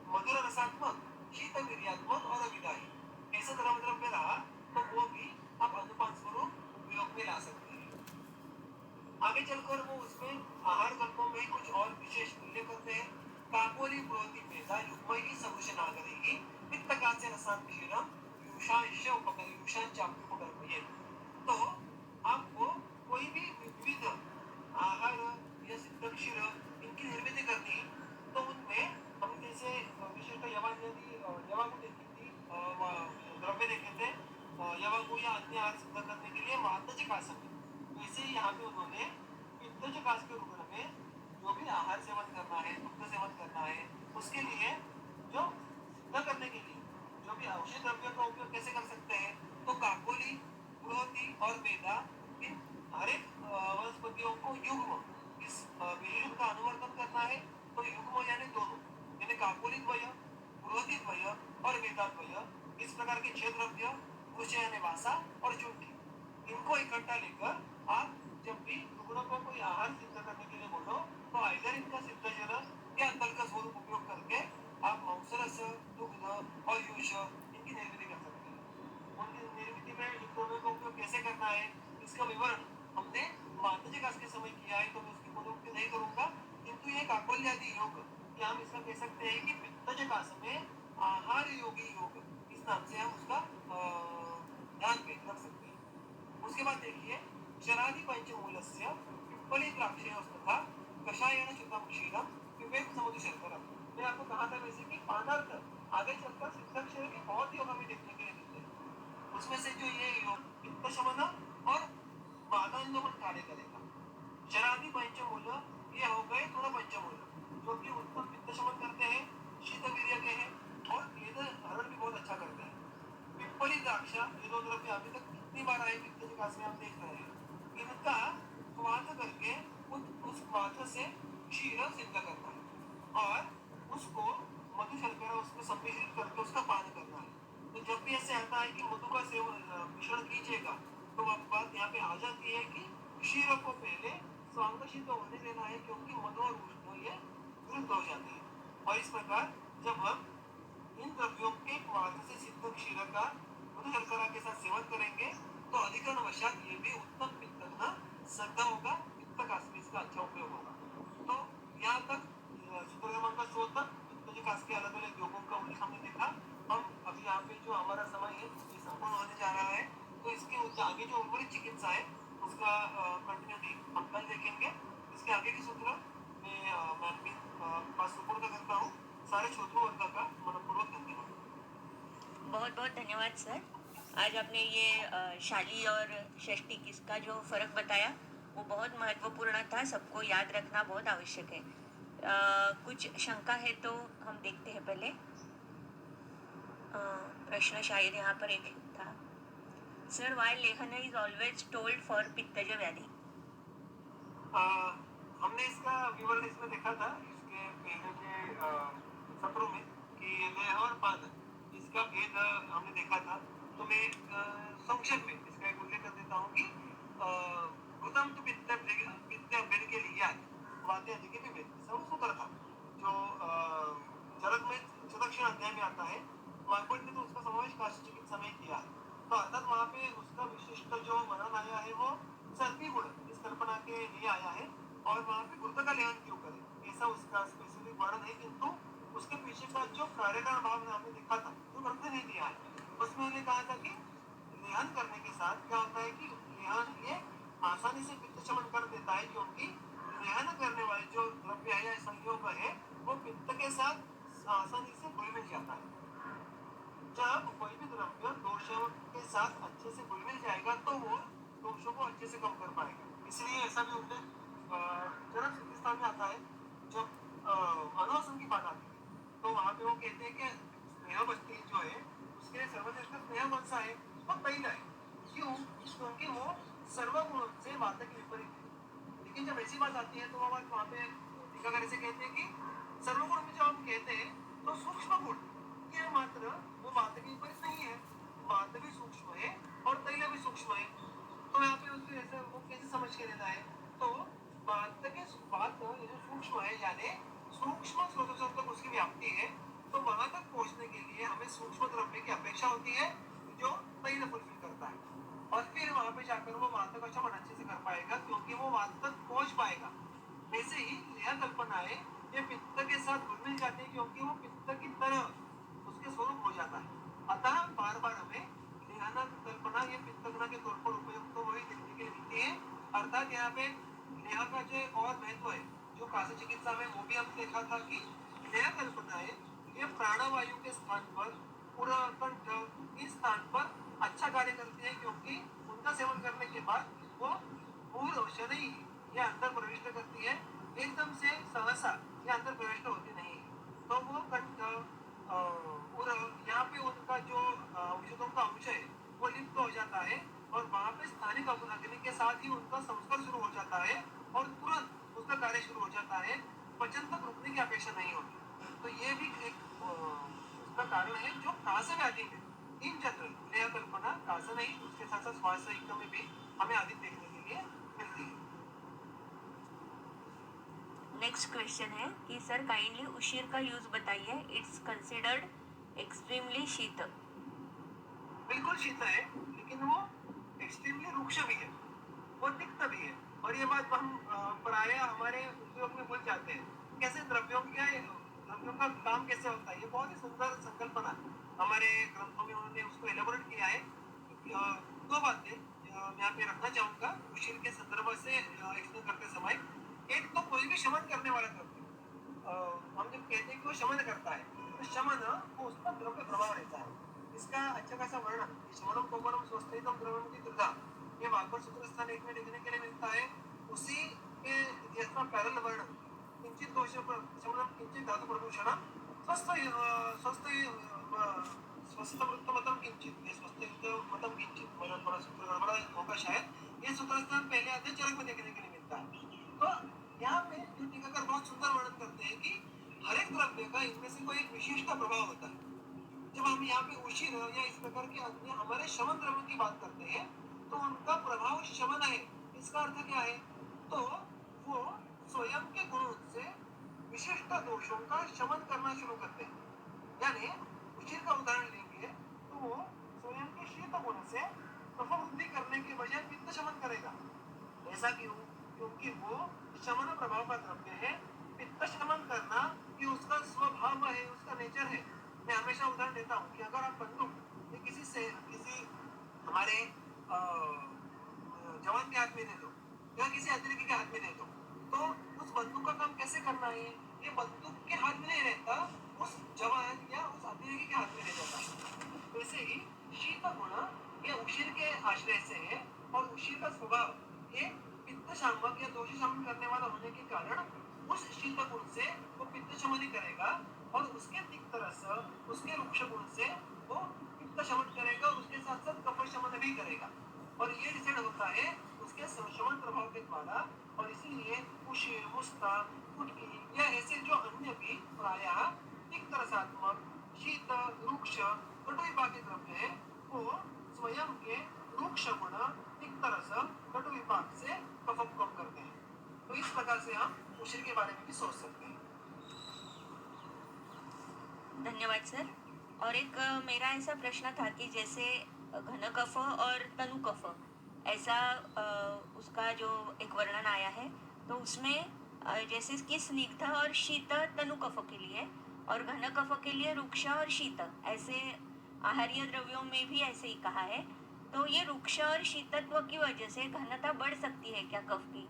मधुर रसात्मक, शीत वीर्यात्मक और अविदाई, ऐसा द्रव्य रहा तो वो भी आप अनुपान स्वरूप उपयोग में ला सकते हैं। आगे चलकर वो उसमें आहार कल्पों में कुछ और विशेष उल्लेख करते हैं। काकोरी प्रोति मेधा युग्मैः सदृश नागरैः पित्तकास्य रसात् क्षीरं युषांश उपकल्पयेत्। तो आपको कोई भी विविध आहार या सिद्ध क्षीर इनकी निर्मिती करनी है तो उनमें हम जैसे विशिष्ट यवागु देखी थी, द्रव्य देखे थे यवागु या अन्य आहार सिद्ध करने के लिए मातजकास में, वैसे ही यहाँ पे उन्होंने पित्तजकास के रुग्ण में जो भी आहार सेवन करना है, दुग्ध सेवन करना है, उसके लिए जो सिद्ध करने के लिए जो भी औषधि द्रव्यों का उपयोग कैसे कर सकते हैं। तो काकोली, पुरोहिती और मेधा इन हर एक वनस्पतियों को युग्म इस विशेषण का अनुवर्तन करना है। तो युग्म यानी दोनों, यानी काकोली द्वय, पुरोहिती द्वय और मेधा द्वय, इस प्रकार के 6 द्रव्य, कुछ यानी वासा और चुंठी, इनको इकट्ठा लेकर आप जब भी रुग्णों को कोई आहार सिद्ध करने के लिए बोलो तो आइदर इनका सिद्ध जल या तल का स्वरूप उपयोग करके आप मांसरस, दुग्ध और यूष इनकी निर्मिती कर सकते हैं। उनकी निर्मिती में इन दोनों का उपयोग कैसे करना है इसका विवरण हमने मातजकास के समय किया है, तो मैं उसकी पुनरुक्ति नहीं करूंगा। किंतु ये काकोल्यादि योग, या हम इसका कह सकते हैं कि पित्तजकास में आहार योगी योग, इस नाम से हम उसका ध्यान पे रख सकते हैं। उसके बाद देखिए शरादि पंचमूलस्य पिप्पली द्राक्षयोस्तथा कषायेन शुद्धं क्षीरं पिबेत समुद्र शर्करा। मैं आपको कहा था वैसे कि पानार्थ आगे चलकर सिद्ध क्षीर के बहुत योग हमें देखने के लिए मिलते हैं। उसमें से जो ये योग पित्त शमन और वातांदोलन कार्य करेगा। शरादि पंचमूल ये हो गए थोड़ा पंचमूल जो कि उत्तम पित्त शमन करते हैं, शीत वीर्य के हैं और वेद हरण भी बहुत अच्छा करते हैं। पिप्पली द्राक्षा, ये दो द्रव्य अभी तक कितनी बार आए पित्तजकास में हम देख रहे हैं। इनका स्वाद करके उस स्वाद से क्षीर सिद्ध करना है और उसको मधु शर्करा उसमें सम्मिश्रित करके उसका पान करना है। तो जब भी ऐसे आता है कि मधु का सेवन मिश्रण कीजिएगा तो अब बात यहाँ पे आ जाती है कि क्षीर को पहले स्वांगशीत होने देना है, क्योंकि मधु और उष्ण ये विरुद्ध हो जाते हैं। और इस प्रकार जब हम इन द्रव्यों के स्वाद से सिद्ध क्षीर का मधु शर्करा के साथ सेवन करेंगे तो अधिकरण वशात ये भी उत्तम पित्त सिद्ध होगा, पित्तकास में इसका अच्छा उपयोग होगा। तो यहाँ तक सूत्रक्रमण का स्रोत पित्तजकास के अलग अलग योगों का उल्लेख हमने देखा। हम अभी यहाँ पे जो हमारा समय है ये संपूर्ण होने जा रहा है, तो इसके आगे जो उर्वरित चिकित्सा है उसका कंटिन्यूटी हम कल देखेंगे। इसके आगे के सूत्र मैं पास सुपुर्द करता हूँ। सारे श्रोताओं वर्ग का मनपूर्वक धन्यवाद। बहुत बहुत धन्यवाद सर। आज आपने ये शाली और षष्ठी किसका जो फर्क बताया वो बहुत महत्वपूर्ण था, सबको याद रखना बहुत आवश्यक है। कुछ शंका है तो हम देखते हैं पहले। प्रश्न शायद यहाँ पर एक था, सर वाई लेहन इज ऑलवेज टोल्ड फॉर पित्तज व्याधि। हमने इसका विवरण इसमें देखा था इसके पहले के सत्रों में कि लेह और पान इसका भेद हमने देखा था। तो मैं संक्षेप में इसका एक उल्लेख कर देता हूँ कि भूतम तो पित्त भेद के लिए वाद्य अधिक भी भेद सूत्र था जो चरक में चतक्षण अध्याय में आता है। वाग्भट ने तो उसका समावेश काशी चिकित्सा में किया है। तो अर्थात वहाँ पे उसका विशिष्ट जो वर्णन आया है वो सर्दी गुण इस कल्पना के लिए आया है और वहाँ पे गुरुत्व का लेहन क्यों करें ऐसा उसका स्पेसिफिक वर्णन है, किंतु उसके पीछे का जो कार्यकारण भाव हमने देखा था जो ग्रंथ नहीं दिया है उसमें उन्हें कहा था कि लेहन करने के साथ क्या होता है कि लेहन ये आसानी से पित्त शमन कर देता है, क्योंकि लेहन करने वाले जो द्रव्य है या संयोग है वो पित्त के साथ आसानी से घुल मिल जाता है। जब कोई भी द्रव्य दोषों के साथ अच्छे से घुल मिल जाएगा तो वो दोषों को अच्छे से कम कर पाएगा। इसलिए ऐसा भी उल्लेख जनक सिद्धिस्तान में आता है। जब अनुवासन की बात आती है तो वहां पे वो कहते हैं कि स्नेह बस्ती जो है उसके लिए सर्वश्रेष्ठ स्नेह कौन सा है, वो तैल है। क्यों? क्योंकि वो सर्वगुण से वातक विपरीत है। लेकिन जब ऐसी बात आती है तो वो बात वहाँ पे टीकाकार ऐसे कहते हैं कि सर्वगुण में जब हम कहते हैं तो सूक्ष्म गुण ये मात्र वो वातक के विपरीत नहीं है, वात भी सूक्ष्म है और तैल भी सूक्ष्म है। तो यहाँ पे उसको ऐसे वो कैसे समझ के लेना है, तो वात के वात ये जो सूक्ष्म है यानी सूक्ष्म स्रोतों तक उसकी व्याप्ति है, तो वहां तक पहुंचने के लिए हमें सूक्ष्म द्रव्य की अपेक्षा होती है जो तैल फुलफिल करता है, और फिर वहां पे जाकर वो वात का शमन अच्छे से कर पाएगा क्योंकि वो वात तक पहुंच पाएगा। वैसे ही यह कल्पना है ये पित्त के साथ घुल मिल जाती है क्योंकि वो पित्त की तरह उसके स्वरूप हो जाता है। अतः बार बार हमें लेहना कल्पना ये पित्तगना के तौर पर उपयुक्त तो वही देखने के लिए मिलती है। अर्थात यहाँ पे लेह का जो और महत्व है जो काशी चिकित्सा में वो भी हम देखा था कि लेह कल्पना है ये प्राणवायु के स्थान पर पूरा कंठ इस स्थान पर अच्छा कार्य करती है, क्योंकि उनका सेवन करने के बाद वो पूर्व शनि ये अंदर प्रविष्ट करती है, एकदम से सहसा ये अंदर प्रविष्ट होती नहीं है। तो वो कंठ और यहाँ पे उनका जो औषधों का अंश है वो लिप्त हो जाता है और वहाँ पे स्थानिक अग्नि के साथ ही उनका संस्कार शुरू हो जाता है और तुरंत उसका कार्य शुरू हो जाता है, वचन तक रुकने की अपेक्षा नहीं होती। तो ये भी एक उसका कारण है जो कास में अधिक है। इन जनरल लेह कल्पना कास नहीं, उसके साथ साथ स्वास्थ्य युक्त में भी हमें अधिक देखने के लिए मिलती है। नेक्स्ट क्वेश्चन है कि सर काइंडली उशीर का यूज बताइए, इट्स कंसिडर्ड एक्सट्रीमली शीत। बिल्कुल शीत है लेकिन वो एक्सट्रीमली रुक्ष भी है, वो तिक्त भी है, और ये बात हम प्रायः हमारे उपयोग में भूल जाते हैं। कैसे द्रव्यों का काम कैसे होता है, ये बहुत ही सुंदर संकल्पना हमारे ग्रंथों में उन्होंने उसको एलेबोरेट किया है। दो बातें मैं यहाँ पे रखना चाहूंगा उशीर के संदर्भ से एक्सप्लेन करते समय। एक तो कोई भी शमन करने वाला द्रव्य हम जब कहते हैं कि वो शमन करता है तो शमन वो उसका द्रव्य प्रभाव रहता है। इसका अच्छा खासा वर्णन शमनम कोमलम स्वस्थितम द्रव्यमिति त्रिधा ये वाक्य सूत्र स्थान 1 में देखने के लिए मिलता है। उसी के जैसा पैरेलल वर्णन किंचित दोष शमनम किंचित धातु प्रदूषणम स्वस्थ वृत्तमतम किंचित ये स्वस्थ वृत्तमतम किंचित मेरा थोड़ा सूत्र गड़बड़ा होगा शायद। ये सूत्र स्थान पहले आधे चरक में देखने के लिए मिलता है। तो यहाँ पे जो टीकाकार बहुत सुंदर वर्णन करते हैं कि हर एक द्रव्य का इनमें से कोई एक विशिष्ट प्रभाव होता है। जब हम यहाँ पे उशीर या इस प्रकार के अन्य हमारे शमन द्रव्य की बात करते हैं तो उनका प्रभाव शमन है। इसका अर्थ क्या है, तो वो स्वयं के गुणों से विशिष्ट दोषों का शमन करना शुरू करते हैं। यानी उशीर का उदाहरण लेंगे तो वो स्वयं के शीत गुण से कफ वृद्धि करने के बजाय पित्त शमन करेगा। ऐसा क्यों? क्योंकि वो शमन प्रभाव का द्रव्य है। पित्त शमन करना ये उसका स्वभाव है, उसका नेचर है। मैं हमेशा उदाहरण देता हूँ कि अगर आप बंदूक ये किसी हमारे जवान के हाथ में दे दो या किसी अतिरिक्त के हाथ में दे दो तो उस बंदूक का काम कैसे करना है, ये बंदूक के हाथ में नहीं रहता, उस जवान या उस अतिरिक्त के हाथ में रह जाता है। वैसे ही शीत गुण ये उशीर के आश्रय से है और उशीर का स्वभाव ये पित्त शामक या दोष शमन करने वाला होने के कारण उस शीत गुण से वो पित्त शमन ही करेगा और उसके तिक्त रस उसके रुक्ष गुण से वो पित्त शमन करेगा और उसके साथ साथ कफ शमन भी करेगा। और ये डिसाइड होता है उसके शमन प्रभाव के द्वारा। और इसीलिए उशीर मुस्ता कुटकी या ऐसे जो अन्य भी प्रायः तिक्त रसात्मक शीत रुक्ष कटु विपाक के द्रव्य है वो स्वयं के रुक्ष गुण तिक्त रस कटु विपाक से कफ को कम करते हैं। तो इस प्रकार से हम उशीर के बारे में भी सोच सकते हैं। धन्यवाद सर। और एक मेरा ऐसा प्रश्न था कि जैसे घन कफ और तनु कफ ऐसा उसका जो एक वर्णन आया है तो उसमें जैसे कि स्निग्ध और शीत तनु कफ के लिए और घन कफ के लिए रुक्ष और शीत, ऐसे आहार्य द्रव्यों में भी ऐसे ही कहा है। तो ये रुक्ष और शीतत्व की वजह से घनता बढ़ सकती है क्या कफ की?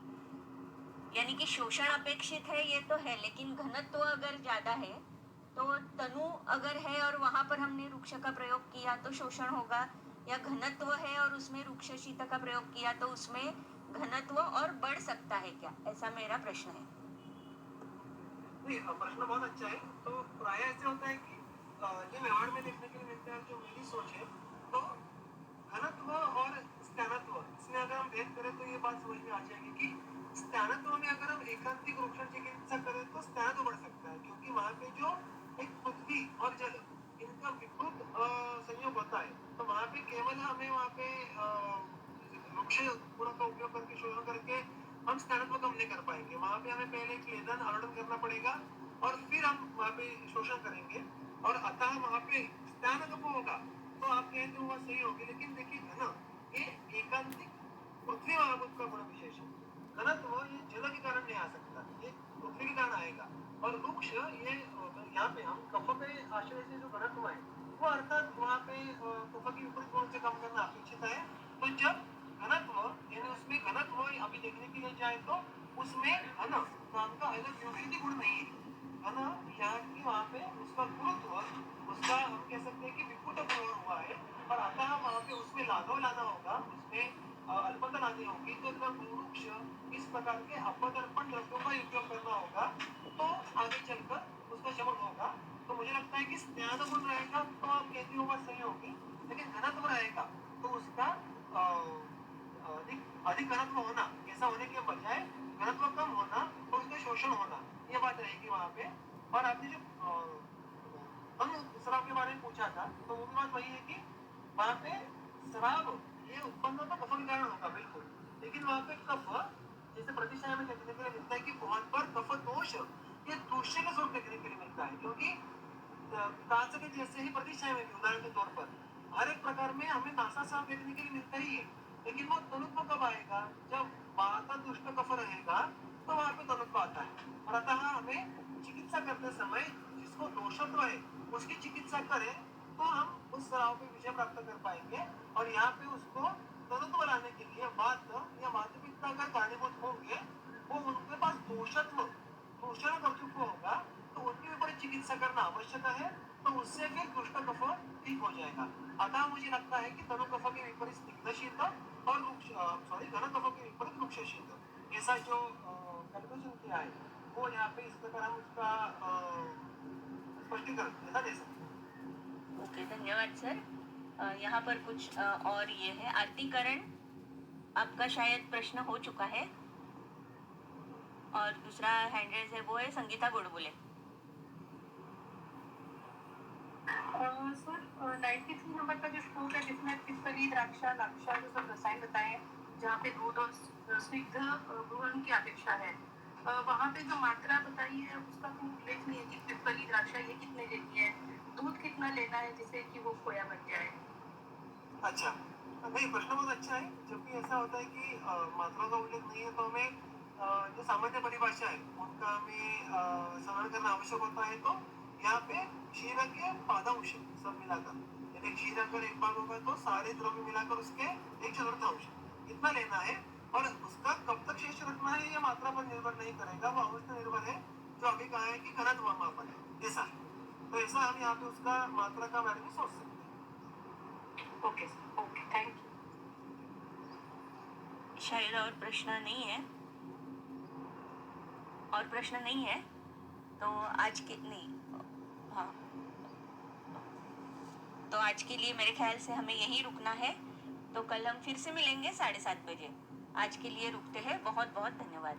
यानी कि शोषण अपेक्षित है ये तो है, लेकिन घनत्व अगर ज्यादा है तो तनु अगर है और वहां पर हमने रुक्ष का प्रयोग किया तो शोषण होगा, या घनत्व है और उसमें रुक्ष शीत का प्रयोग किया तो उसमें घनत्व और बढ़ सकता है क्या, ऐसा मेरा प्रश्न है। नहीं, प्रश्न बहुत अच्छा है। तो प्राय ऐसे होता है कि ये व्यवहार में देखने के लिए मिलता है, जो मेरी सोच है, तो घनत्व और स्थानत्व इसमें अगर हम भेद करें तो ये बात समझ में आ जाएगी कि स्थानत्व में अगर हम एकांतिक रूप से चिकित्सा करें तो स्थानत्व बढ़ सकता है, क्योंकि वहाँ पे जो एक पृथ्वी और जल इनका विकृत संयोग होता है, तो वहाँ पे केवल हमें वहाँ पे वृक्ष गुणों का उपयोग करके शोधन करके हम स्थानत्व कम नहीं कर पाएंगे। वहाँ पे हमें पहले क्लेदन आलोडन करना पड़ेगा और फिर हम वहाँ पे शोषण करेंगे, और अतः वहाँ पे स्थानत्व होगा तो आप कहेंगे वो सही होगी। लेकिन देखिए घन ये एकांतिक पृथ्वी महाभूत का गुण विशेष है। घनत्व ये जल के कारण नहीं आ सकता, ये पृथ्वी के कारण आएगा। और वृक्ष ये यहाँ पे हम कफ पे आश्रय से जो घनत्व है वो अर्थात वहाँ पे कफ की विपरीत गुण से कम करना अपेक्षित है। तो जब घनत्व यानी उसमें घनत्व अभी देखने के लिए जाए तो उसमें घन नाम का अलग विभूति गुण नहीं है। घन यहाँ की वहाँ पे उसका गुरुत्व उसका हम कह सकते हैं कि विपुट गुण हुआ है, और अतः वहाँ पे उसमें लाघव लाना होगा, उसमें अल्पता लानी होगी। तो जब वृक्ष इस प्रकार के अपदर्पण द्रव्यों का उपयोग करना होगा तो आगे चलकर उसका शमन होगा। तो मुझे लगता है कि स्नान गुण रहेगा तो आप कहती हो बात सही होगी, लेकिन घनत्व रहेगा तो उसका अधिक घनत्व होना, ऐसा होने के बजाय घनत्व कम होना और उसका शोषण होना, ये बात रहेगी वहाँ पे। और आपने जो शराब के बारे में पूछा था, तो वो भी बात वही है कि वहाँ पे शराब ये उत्पन्न तो कफ के कारण होगा बिल्कुल, लेकिन वहाँ पे कफ जैसे प्रतिशय में देखने के लिए मिलता है कि बहुत बार कफ दोष ये दूसरे का स्वरूप देखने के लिए मिलता है, क्योंकि कांच के जैसे ही प्रतिशय में उदाहरण के तौर पर हर एक प्रकार में हमें नासा साफ देखने के लिए मिलता ही है, लेकिन वो तनुत्व कब आएगा? जब वाता दुष्ट कफ रहेगा तो वहाँ पे तनुत्व आता है। और अतः हमें चिकित्सा करते समय जिसको दोषत्व है उसकी चिकित्सा करें तो हम उस शराब पे विजय प्राप्त कर पाएंगे। और यहाँ पे उसको तनुत्व लाने के लिए वात या वातपित्त अगर कारणीभूत होंगे, वो उनके पास दूषण कर्तृत्व होगा, तो उनकी विपरीत चिकित्सा करना आवश्यक है। तो उससे फिर दुष्ट कफ ठीक हो जाएगा। अतः मुझे लगता है कि तनु कफ के विपरीत स्निग्ध शीत और घन कफ के विपरीत वृक्ष शीत, ऐसा जो कैलकुलेशन किया है वो यहाँ पे इस प्रकार हम उसका स्पष्टीकरण ऐसा दे सकते हैं। ओके, धन्यवाद सर। यहाँ पर कुछ और ये है, आरतीकरण आपका शायद प्रश्न हो चुका है, और दूसरा हैंड रेज है वो है संगीता बुलबुले। सर 93 नंबर का जो श्लोक है जिसमें पिप्पली द्राक्षा लाक्षा जो सब रसायन बताए, जहाँ पे दूध और स्निग्ध ग्रहण की अपेक्षा है, वहाँ पे जो मात्रा बताई है उसका कोई उल्लेख नहीं है कि पिप्पली द्राक्षा ये कितने लेनी है, दूध कितना लेना है जिससे कि वो खोया बन जाए। अच्छा, नहीं प्रश्न बहुत अच्छा है। जब भी ऐसा होता है कि मात्राओं का उल्लेख नहीं है तो हमें जो सामान्य परिभाषा है उनका हमें स्मरण करना आवश्यक होता है। तो यहाँ पे क्षीर के पादांश सब मिलाकर, यदि क्षीर अगर एक भाग होगा तो सारे द्रव्य मिलाकर उसके एक चतुर्थांश इतना लेना है। और उसका कब तक शेष रखना है ये मात्रा पर निर्भर नहीं करेगा, वो अवस्था निर्भर है जो अभी कहा है कि घनत्व मापन है ऐसा। तो ऐसा हम यहाँ पे उसका मात्रा का बारे में सोच सकते हैं। Okay sir, okay, thank you. शायद और प्रश्न नहीं है, और प्रश्न नहीं है तो आज के नहीं, हाँ, तो आज के लिए मेरे ख्याल से हमें यहीं रुकना है। तो कल हम फिर से मिलेंगे 7:30 बजे। आज के लिए रुकते हैं, बहुत बहुत धन्यवाद।